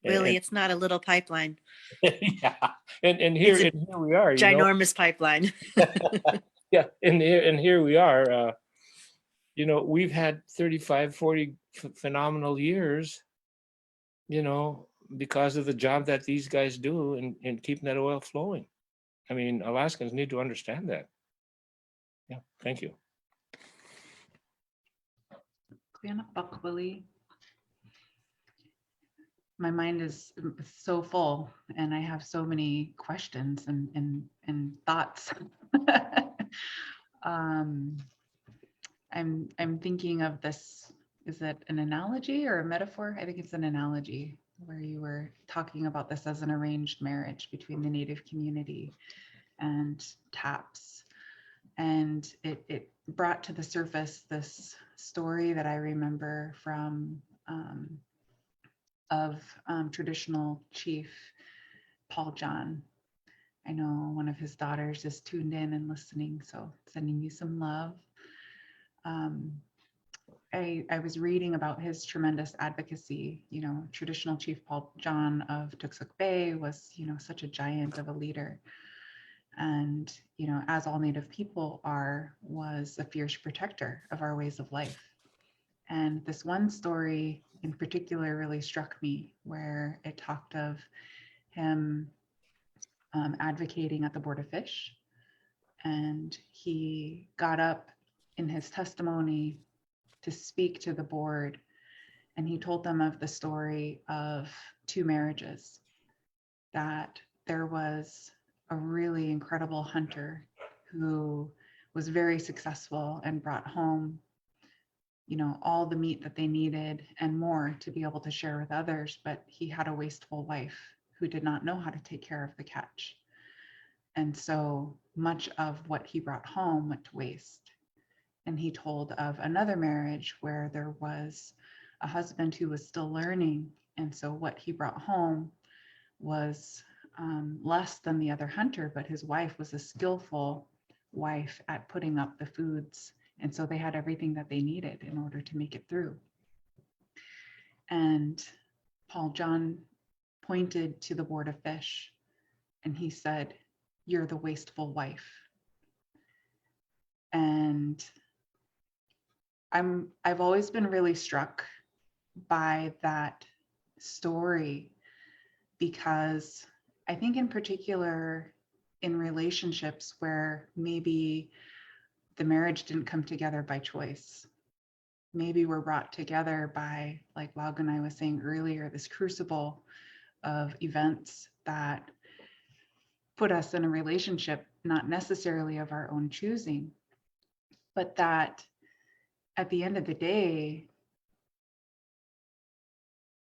Really, it's not a little pipeline, Yeah, and here, It's a and here we are, you know. ginormous pipeline. Yeah, and here we are. You know, we've had 35, 40 phenomenal years, you know, because of the job that these guys do in keeping that oil flowing. I mean, Alaskans need to understand that. Yeah, thank you. Iñupiaq, Willie. My mind is so full and I have so many questions and thoughts. I'm thinking of this, is it an analogy or a metaphor? I think it's an analogy where you were talking about this as an arranged marriage between the Native community and TAPS. And it brought to the surface this story that I remember from traditional chief Paul John. I know one of his daughters is tuned in and listening, so sending you some love. I was reading about his tremendous advocacy. You know, traditional chief Paul John of Toksook Bay was, you know, such a giant of a leader. And, you know, as all Native people are, was a fierce protector of our ways of life. And this one story in particular really struck me, where it talked of him advocating at the Board of Fish. And he got up in his testimony to speak to the board. And he told them of the story of two marriages, that there was a really incredible hunter who was very successful and brought home, you know, all the meat that they needed and more to be able to share with others. But he had a wasteful wife who did not know how to take care of the catch. And so much of what he brought home went to waste. And he told of another marriage where there was a husband who was still learning. And so what he brought home was less than the other hunter, but his wife was a skillful wife at putting up the foods. And so they had everything that they needed in order to make it through. And Paul John pointed to the Board of Fish and he said, "You're the wasteful wife." And I've always been really struck by that story, because I think in particular in relationships where maybe the marriage didn't come together by choice, maybe we're brought together by, like Laug and I was saying earlier, this crucible of events that put us in a relationship, not necessarily of our own choosing, but that at the end of the day,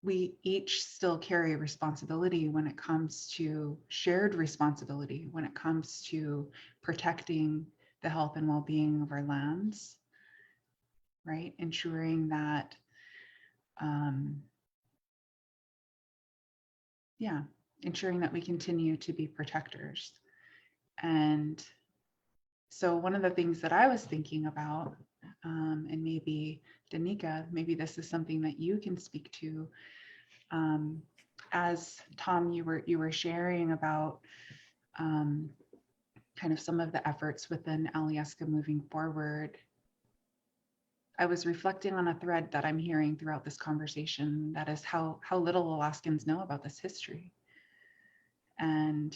we each still carry responsibility when it comes to shared responsibility, when it comes to protecting the health and well-being of our lands, right? Ensuring that, ensuring that we continue to be protectors. And so one of the things that I was thinking about, and maybe Danika, maybe this is something that you can speak to, as Tom, you were sharing about kind of some of the efforts within Alyeska moving forward. I was reflecting on a thread that I'm hearing throughout this conversation, that is how little Alaskans know about this history. And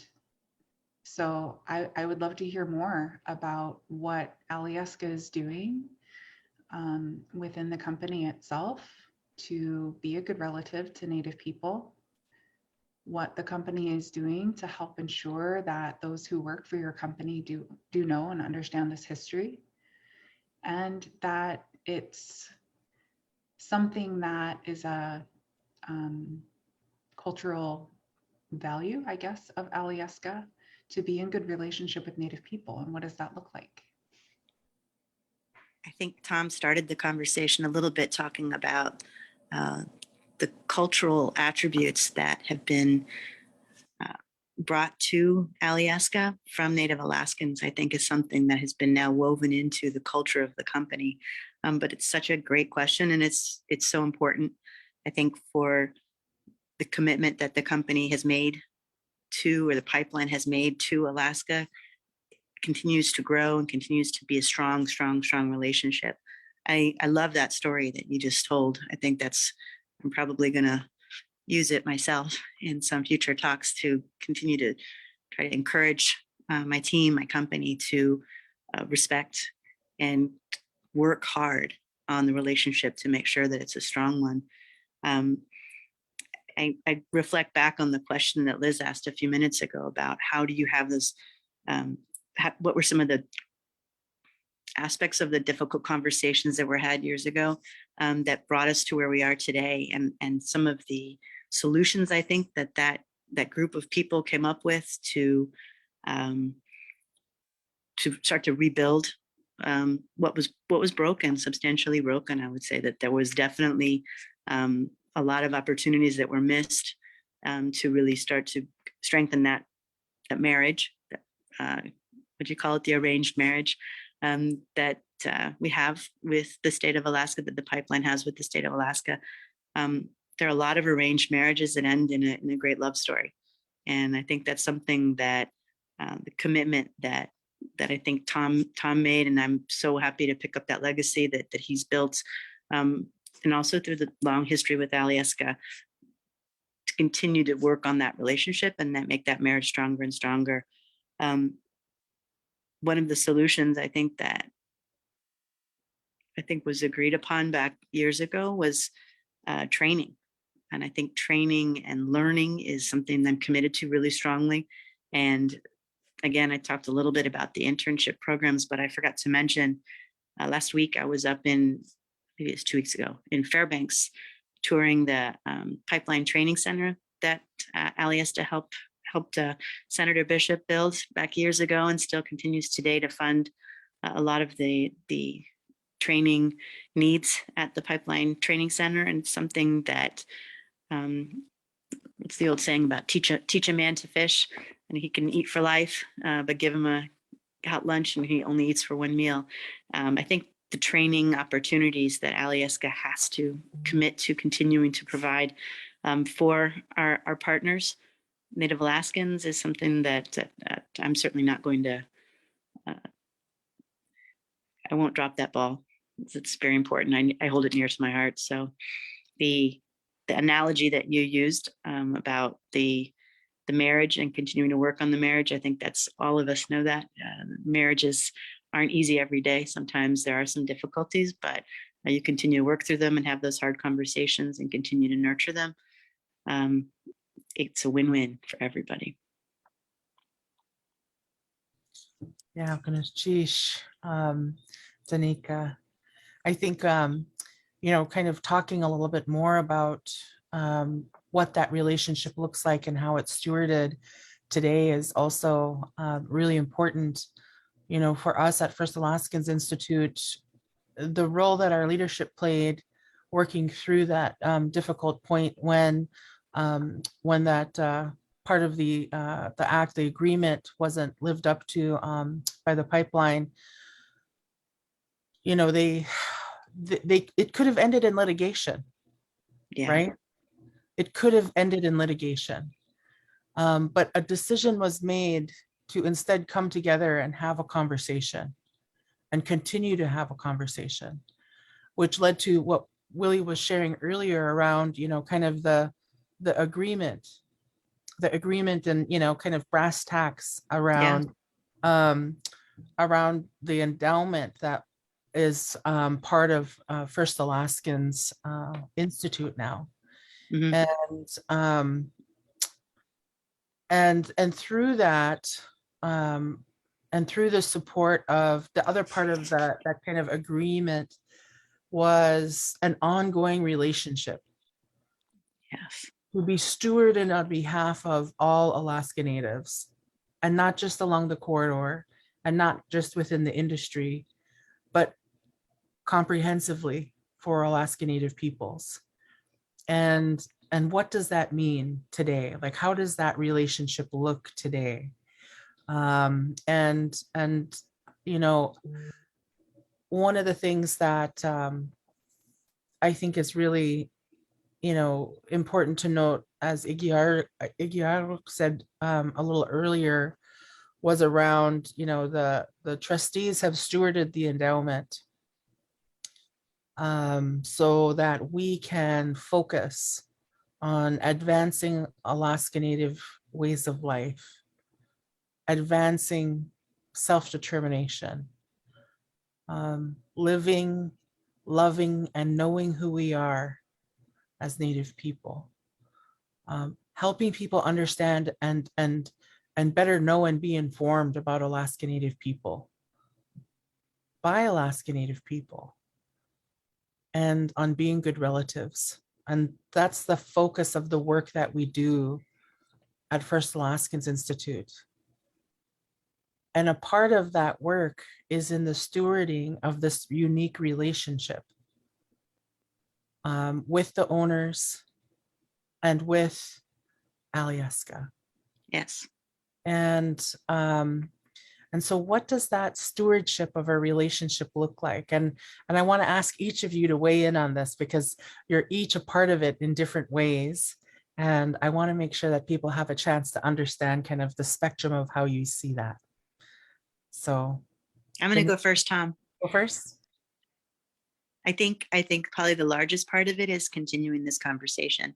so I would love to hear more about what Alyeska is doing within the company itself to be a good relative to Native people, what the company is doing to help ensure that those who work for your company do know and understand this history, and that it's something that is a cultural value, I guess, of Alyeska, to be in good relationship with Native people. And what does that look like? I think Tom started the conversation a little bit talking about the cultural attributes that have been brought to Alyeska from Native Alaskans, I think is something that has been now woven into the culture of the company. But it's such a great question, and it's so important, I think, for the commitment that the company has made to, or the pipeline has made to Alaska, continues to grow and continues to be a strong relationship. I love that story that you just told. I think I'm probably going to use it myself in some future talks to continue to try to encourage my team, my company to respect and work hard on the relationship to make sure that it's a strong one. I reflect back on the question that Liz asked a few minutes ago about how do you have those, what were some of the aspects of the difficult conversations that were had years ago that brought us to where we are today, and some of the solutions I think that group of people came up with to start to rebuild what was broken, substantially broken. I would say that there was definitely a lot of opportunities that were missed to really start to strengthen that marriage. Would you call it the arranged marriage that we have with the state of Alaska, that the pipeline has with the state of Alaska? There are a lot of arranged marriages that end in a great love story. And I think that's something that the commitment that I think Tom made, and I'm so happy to pick up that legacy that he's built, and also through the long history with Alyeska, to continue to work on that relationship and that make that marriage stronger and stronger. One of the solutions I think was agreed upon back years ago was training. And I think training and learning is something I'm committed to really strongly. And again, I talked a little bit about the internship programs, but I forgot to mention last week I was up maybe it's 2 weeks ago, in Fairbanks, touring the pipeline training center that Alyeska helped Senator Bishop build back years ago, and still continues today to fund a lot of the training needs at the pipeline training center. And it's something that it's the old saying about teach a man to fish and he can eat for life, but give him a hot lunch and he only eats for one meal. I think the training opportunities that Alyeska has to commit to continuing to provide for our partners, Native Alaskans, is something that I'm certainly not going to, I won't drop that ball. It's very important. I hold it near to my heart. So the analogy that you used about the marriage and continuing to work on the marriage, I think that's, all of us know that marriages aren't easy every day. Sometimes there are some difficulties, but you continue to work through them and have those hard conversations and continue to nurture them. It's a win-win for everybody. Yeah, goodness, geesh, Danika. I think, kind of talking a little bit more about what that relationship looks like and how it's stewarded today is also really important. For us at First Alaskans Institute, the role that our leadership played working through that difficult point when that part of the act, the agreement, wasn't lived up to by the pipeline. It could have ended in litigation, Yeah. right? It could have ended in litigation, but a decision was made to instead come together and have a conversation and continue to have a conversation, which led to what Willie was sharing earlier around, kind of the agreement and, kind of brass tacks around, around the endowment that is part of First Alaskans Institute now. Mm-hmm. And through that, and through the support of the other part of that kind of agreement was an ongoing relationship. Yes. To be stewarded on behalf of all Alaska Natives, and not just along the corridor, and not just within the industry, but comprehensively for Alaska Native peoples. And And what does that mean today? Like, how does that relationship look today? And you know, one of the things that I think is really, you know, important to note, as Iġġiaġruk said a little earlier, was around, you know, the trustees have stewarded the endowment so that we can focus on advancing Alaska Native ways of life, advancing self-determination, living, loving, and knowing who we are as Native people, helping people understand and better know and be informed about Alaska Native people by Alaska Native people, and on being good relatives. And that's the focus of the work that we do at First Alaskans Institute. And a part of that work is in the stewarding of this unique relationship with the owners and with Alyeska. Yes. And so what does that stewardship of a relationship look like? And I want to ask each of you to weigh in on this, because you're each a part of it in different ways. And I want to make sure that people have a chance to understand kind of the spectrum of how you see that. So I'm going to go first, Tom. go first. I think probably the largest part of it is continuing this conversation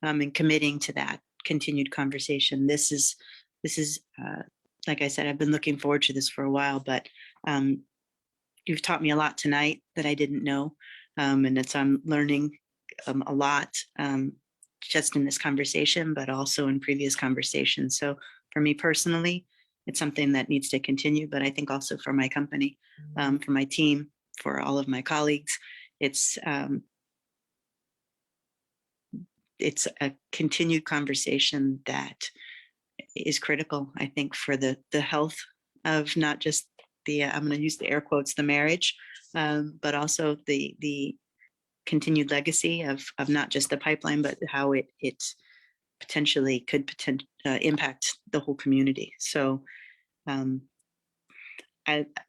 and committing to that continued conversation. This is like I said, I've been looking forward to this for a while, but you've taught me a lot tonight that I didn't know. And I'm learning a lot just in this conversation, but also in previous conversations. So for me personally, it's something that needs to continue, but I think also for my company, for my team, for all of my colleagues, it's a continued conversation that is critical, I think, for the health of not just the, I'm going to use the air quotes, the marriage, but also the continued legacy of not just the pipeline, but how it potentially could impact the whole community. So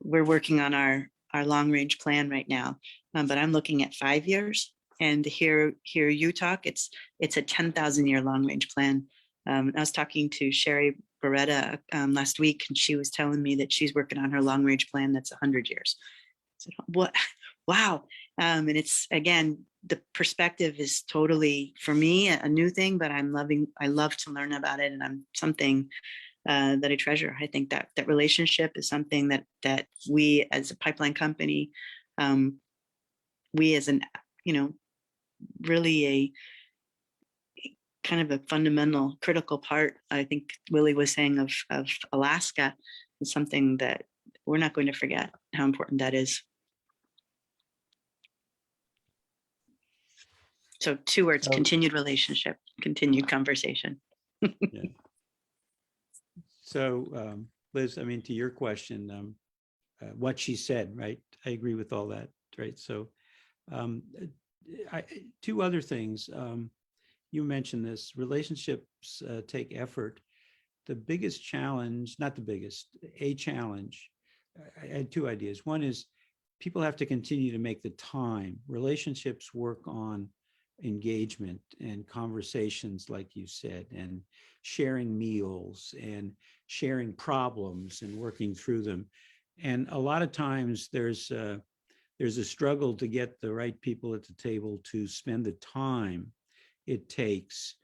we're working on our long range plan right now, but I'm looking at 5 years. And hear you talk, it's a 10,000 year long range plan. I was talking to Sherry Beretta last week, and she was telling me that she's working on her long range plan that's 100 years. So what? Wow. And it's, again, the perspective is totally, for me, a new thing, but I love to learn about it. And I'm something that I treasure. I think that relationship is something that we as a pipeline company, we as an, really a kind of a fundamental critical part, I think Willie was saying, of Alaska, is something that we're not going to forget how important that is. So 2 words, continued relationship, continued conversation. Yeah. So Liz, I mean, to your question, what she said, right? I agree with all that, right? So 2 other things. You mentioned this, relationships take effort. The biggest challenge, not the biggest, a challenge, I had 2 ideas. One is people have to continue to make the time. Relationships work on engagement and conversations, like you said, and sharing meals and sharing problems and working through them. And a lot of times there's a struggle to get the right people at the table to spend the time it takes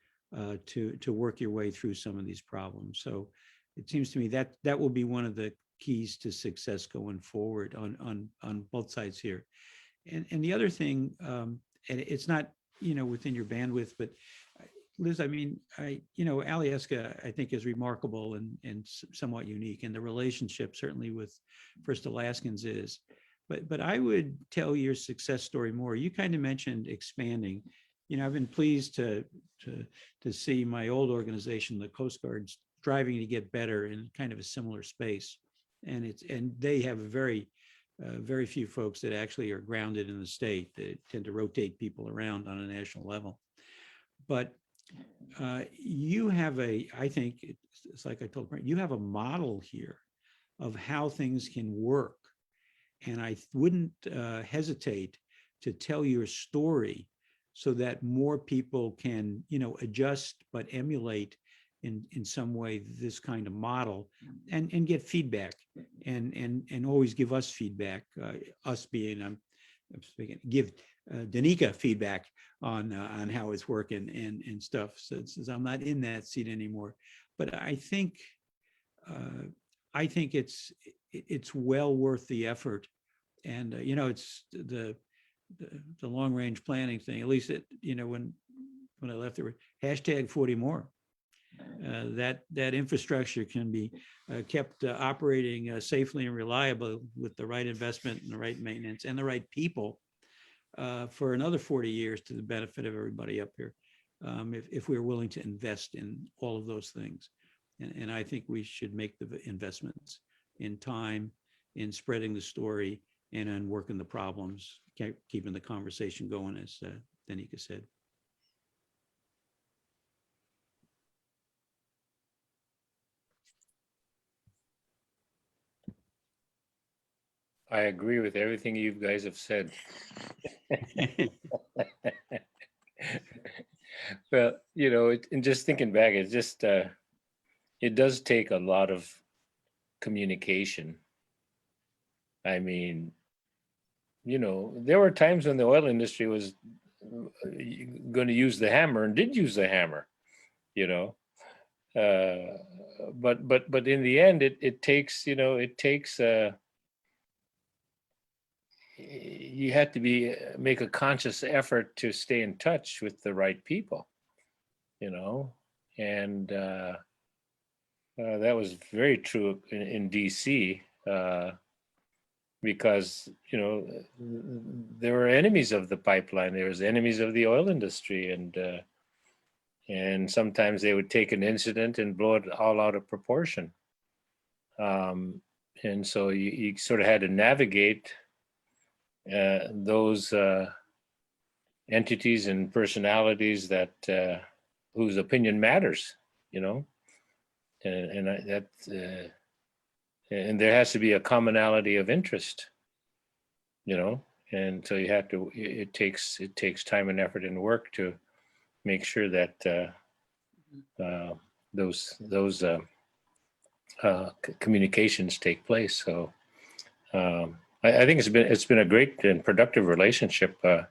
to work your way through some of these problems. So it seems to me that will be one of the keys to success going forward on both sides here. And the other thing, and it's not within your bandwidth, but Liz, I mean, Alyeska, I think, is remarkable and somewhat unique, and the relationship certainly with First Alaskans is. But I would tell your success story more. You kind of mentioned expanding. I've been pleased to see my old organization, the Coast Guard, striving to get better in kind of a similar space, and they have very few folks that actually are grounded in the state. They tend to rotate people around on a national level. But you have I think it's like I told Brent, you have a model here of how things can work. And I wouldn't hesitate to tell your story so that more people can, adjust but emulate in some way this kind of model and get feedback and always give us feedback, us being, I'm speaking, give Danika feedback on how it's working and stuff. So I'm not in that seat anymore, but I think it's well worth the effort. And it's the long range planning thing. At least when I left, there were hashtag 40 more. That infrastructure can be kept operating safely and reliable with the right investment and the right maintenance and the right people for another 40 years to the benefit of everybody up here, if we're willing to invest in all of those things. And I think we should make the investments in time, in spreading the story, and in working the problems, keeping the conversation going, as Danika said. I agree with everything you guys have said. Well, and just thinking back, it's just, it does take a lot of communication. I mean, there were times when the oil industry was going to use the hammer and did use the hammer, but in the end, it takes, you have to make a conscious effort to stay in touch with the right people, and that was very true in DC, because there were enemies of the pipeline, there was enemies of the oil industry, and sometimes they would take an incident and blow it all out of proportion, and so you sort of had to navigate those entities and personalities that whose opinion matters, and and there has to be a commonality of interest, and so you have to. It takes time and effort and work to make sure that those communications take place. So. I think it's been a great and productive relationship with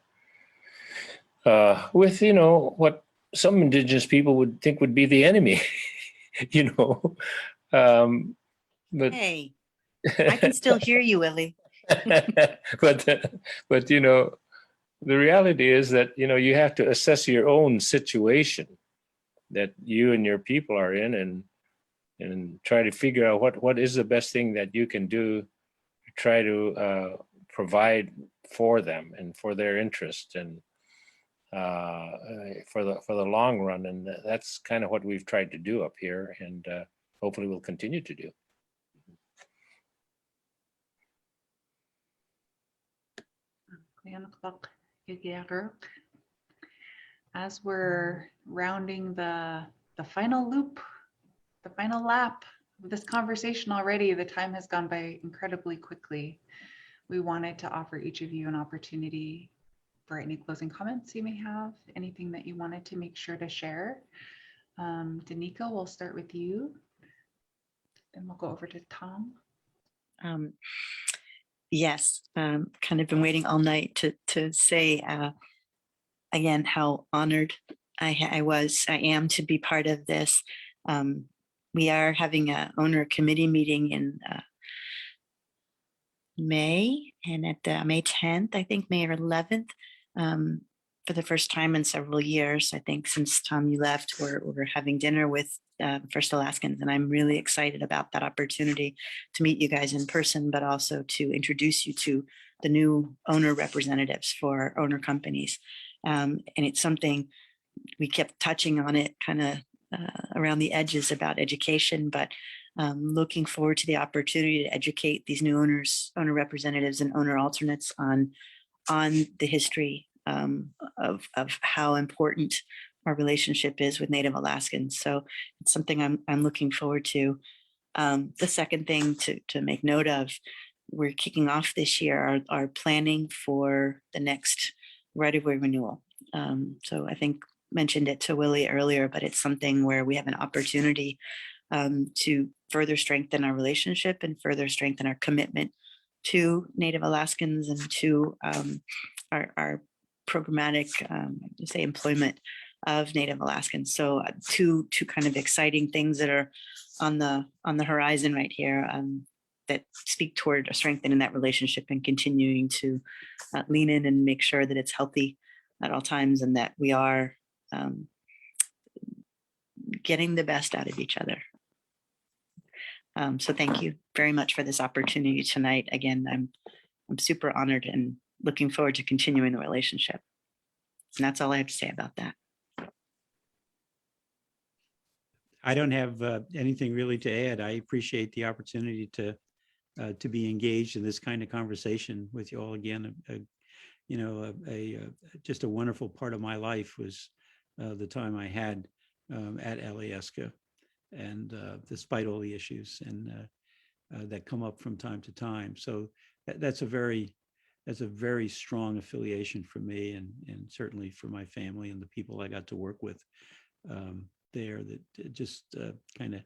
what some Indigenous people would think would be the enemy, but Hey, I can still hear you, Willie. but the reality is that you have to assess your own situation that you and your people are in and try to figure out what is the best thing that you can do. Try to provide for them and for their interest and for the long run, and that's kind of what we've tried to do up here, and hopefully we'll continue to do. As we're rounding the final loop, the final lap of this conversation already, the time has gone by incredibly quickly. We wanted to offer each of you an opportunity for any closing comments you may have, anything that you wanted to make sure to share. Danika, we'll start with you. Then we'll go over to Tom. Yes, kind of been waiting all night to say again how honored I am to be part of this. We are having a owner committee meeting in May, and at May 10th, I think May 11th, for the first time in several years. I think since Tom, you left, we're having dinner with First Alaskans, and I'm really excited about that opportunity to meet you guys in person, but also to introduce you to the new owner representatives for owner companies. And it's something we kept touching on it kind of around the edges about education, but looking forward to the opportunity to educate these new owner representatives and owner alternates on the history of how important our relationship is with Native Alaskans. So it's something I'm looking forward to. The second thing to make note of, we're kicking off this year our planning for the next right-of-way renewal. So I think mentioned it to Willie earlier, but it's something where we have an opportunity to further strengthen our relationship and further strengthen our commitment to Native Alaskans and to our programmatic, say, employment of Native Alaskans. So two kind of exciting things that are on the horizon right here that speak toward strengthening that relationship and continuing to lean in and make sure that it's healthy at all times and that we are getting the best out of each other. So thank you very much for this opportunity tonight. Again, I'm super honored and looking forward to continuing the relationship. And that's all I have to say about that. I don't have anything really to add. I appreciate the opportunity to be engaged in this kind of conversation with you all again. Just a wonderful part of my life was the time I had at Alyeska, and despite all the issues and that come up from time to time. So that's a very strong affiliation for me and certainly for my family and the people I got to work with there. That just kind of,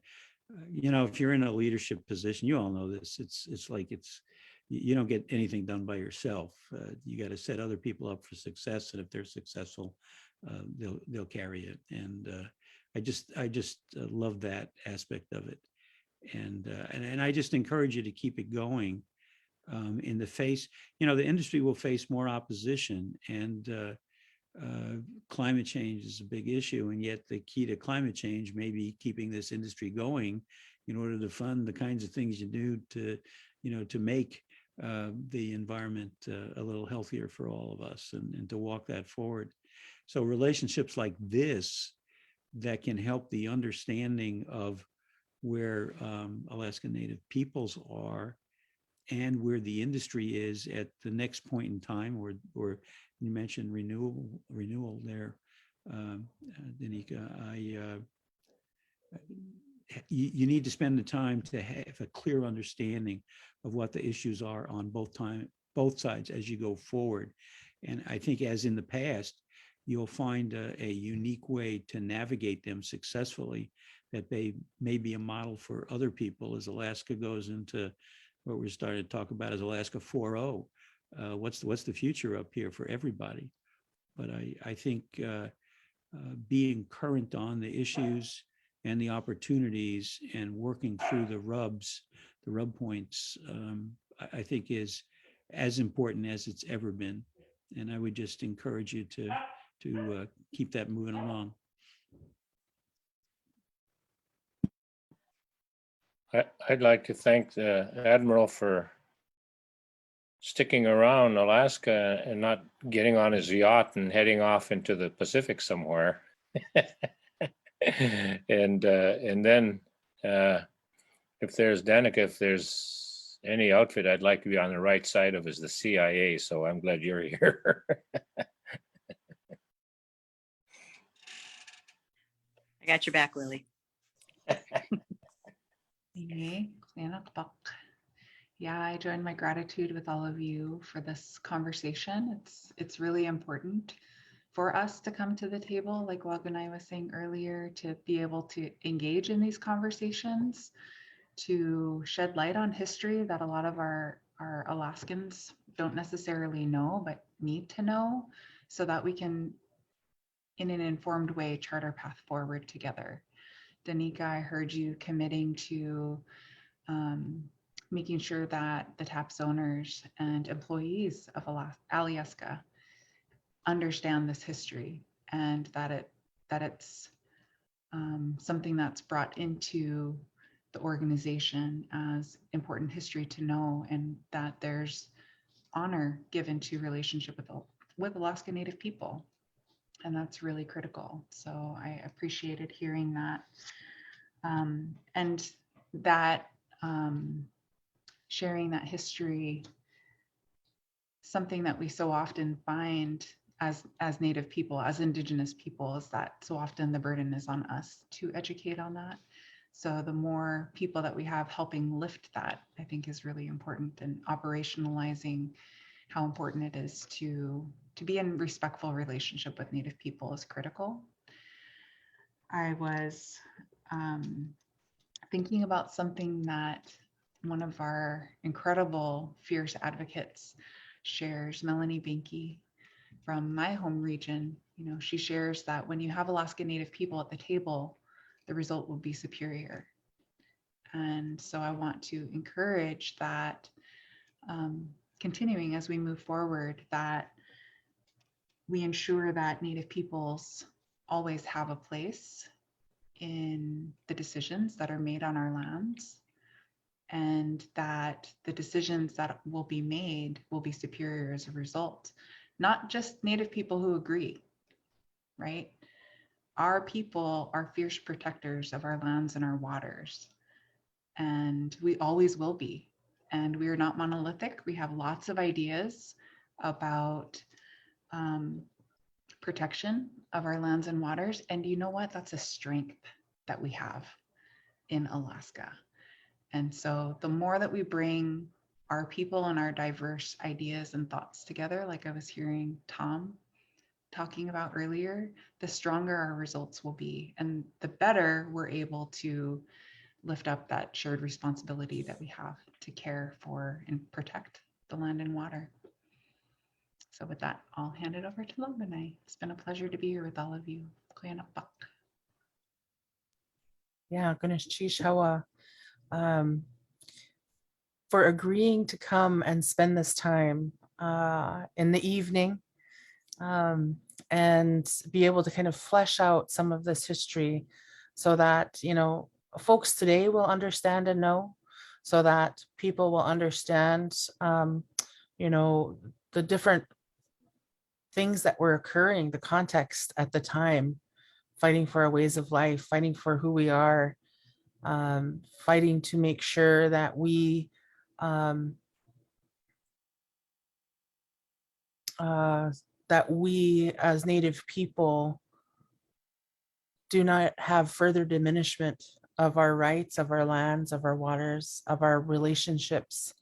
if you're in a leadership position, you all know this. It's like you don't get anything done by yourself. You got to set other people up for success, and if they're successful, they'll carry it. And I just love that aspect of it, and I just encourage you to keep it going. In the face, the industry will face more opposition, and climate change is a big issue, and yet the key to climate change may be keeping this industry going in order to fund the kinds of things you do to make the environment a little healthier for all of us, and to walk that forward. So relationships like this that can help the understanding of where Alaska Native peoples are and where the industry is at the next point in time, or you mentioned renewal there, Danika. You need to spend the time to have a clear understanding of what the issues are on both sides as you go forward. And I think, as in the past, you'll find a unique way to navigate them successfully that may be a model for other people as Alaska goes into what we're starting to talk about as Alaska 4.0. What's the future up here for everybody? But I think being current on the issues and the opportunities and working through the rub points, I think is as important as it's ever been. And I would just encourage you to keep that moving along. I'd like to thank the Admiral for sticking around Alaska and not getting on his yacht and heading off into the Pacific somewhere. And then if there's any outfit I'd like to be on the right side of is the CIA. So I'm glad you're here. I got your back, Willie. Yeah, I join my gratitude with all of you for this conversation. It's really important for us to come to the table, like Wagunai was saying earlier, to be able to engage in these conversations, to shed light on history that a lot of our Alaskans don't necessarily know, but need to know, so that we can, in an informed way, chart our path forward together. Danika, I heard you committing to making sure that the TAPS owners and employees of Alyeska understand this history, and that it's something that's brought into the organization as important history to know, and that there's honor given to relationship with Alaska Native people. And that's really critical. So I appreciated hearing that. And that sharing that history, something that we so often find as Native people, as Indigenous people, is that so often the burden is on us to educate on that. So the more people that we have helping lift that, I think is really important, and operationalizing how important it is to be in respectful relationship with Native people is critical. I was thinking about something that one of our incredible fierce advocates shares, Melanie Binky from my home region. You know, she shares that when you have Alaska Native people at the table, the result will be superior. And so I want to encourage that, continuing as we move forward, that we ensure that Native peoples always have a place in the decisions that are made on our lands, and that the decisions that will be made will be superior as a result. Not just Native people who agree, right? Our people are fierce protectors of our lands and our waters, and we always will be. And we are not monolithic. We have lots of ideas about protection of our lands and waters. And you know what? That's a strength that we have in Alaska. And so the more that we bring our people and our diverse ideas and thoughts together, like I was hearing Tom talking about earlier, the stronger our results will be, and the better we're able to lift up that shared responsibility that we have to care for and protect the land and water. So with that, I'll hand it over to Loganai. It's been a pleasure to be here with all of you. Iñupiaq. Yeah, Ganesh Chish Hawa, for agreeing to come and spend this time in the evening, and be able to kind of flesh out some of this history so that, you know, folks today will understand and know, so that people will understand, you know, the different things that were occurring, the context at the time, fighting for our ways of life, fighting for who we are, fighting to make sure that we as Native people do not have further diminishment of our rights, of our lands, of our waters, of our relationships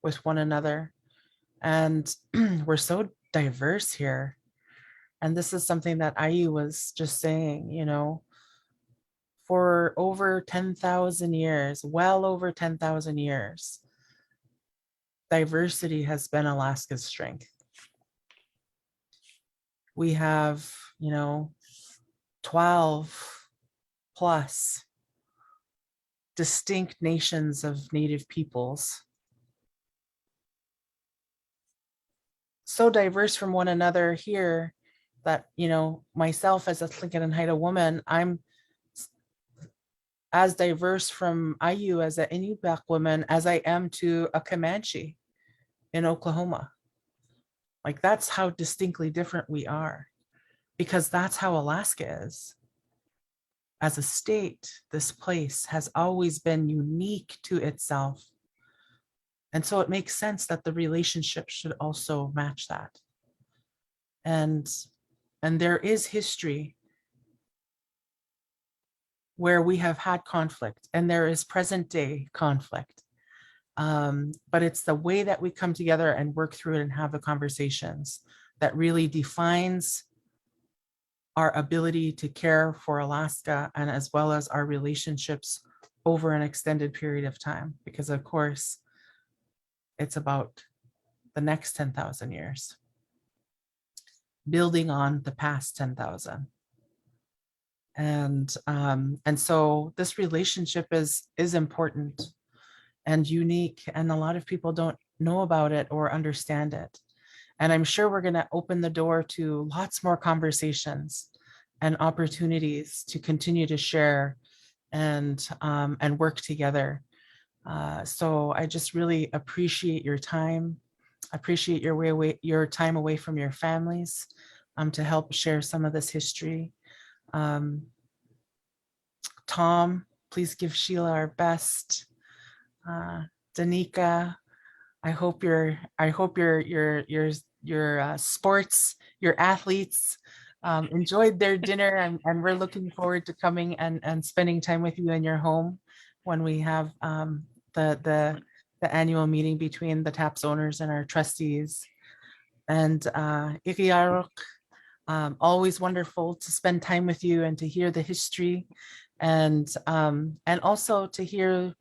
with one another. And we're so diverse here. And this is something that IU was just saying, you know, for over 10,000 years, well over 10,000 years, diversity has been Alaska's strength. We have, you know, 12 plus distinct nations of Native peoples. So diverse from one another here that, you know, myself as a Tlingit and Haida woman, I'm as diverse from IU as an Iñupiaq woman as I am to a Comanche in Oklahoma. Like, that's how distinctly different we are, because that's how Alaska is. As a state, this place has always been unique to itself. And so it makes sense that the relationship should also match that. And there is history where we have had conflict, and there is present day conflict. But it's the way that we come together and work through it and have the conversations that really defines our ability to care for Alaska, and as well as our relationships over an extended period of time. Because of course, it's about the next 10,000 years, building on the past 10,000. And so this relationship is important and unique, and a lot of people don't know about it or understand it. And I'm sure we're going to open the door to lots more conversations and opportunities to continue to share and work together. So I just really appreciate your time. Appreciate your time away from your families to help share some of this history. Tom, please give Sheila our best. Danika, I hope your sports, your athletes enjoyed their dinner, and we're looking forward to coming and spending time with you in your home when we have the annual meeting between the TAPS owners and our trustees. And Iġġiaġruk, always wonderful to spend time with you and to hear the history, and also to hear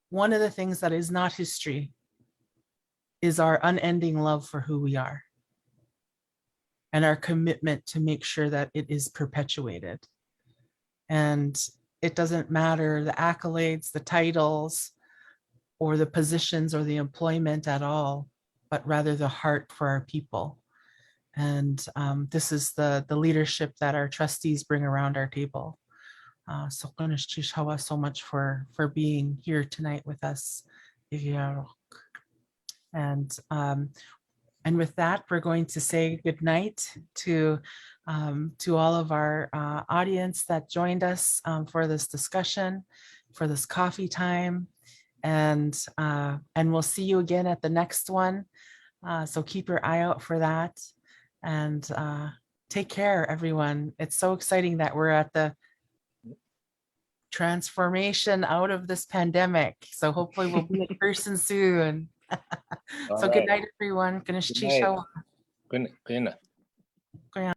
one of the things that is not history is our unending love for who we are and our commitment to make sure that it is perpetuated. And it doesn't matter the accolades, the titles, or the positions or the employment at all, but rather the heart for our people. And this is the leadership that our trustees bring around our table. So Hawa so much for being here tonight with us. And with that, we're going to say good night to all of our audience that joined us for this discussion, for this coffee time, and we'll see you again at the next one. So keep your eye out for that, and take care, everyone. It's so exciting that we're at the transformation out of this pandemic. So hopefully we'll be in person soon. So good night, everyone. Good night. Good night.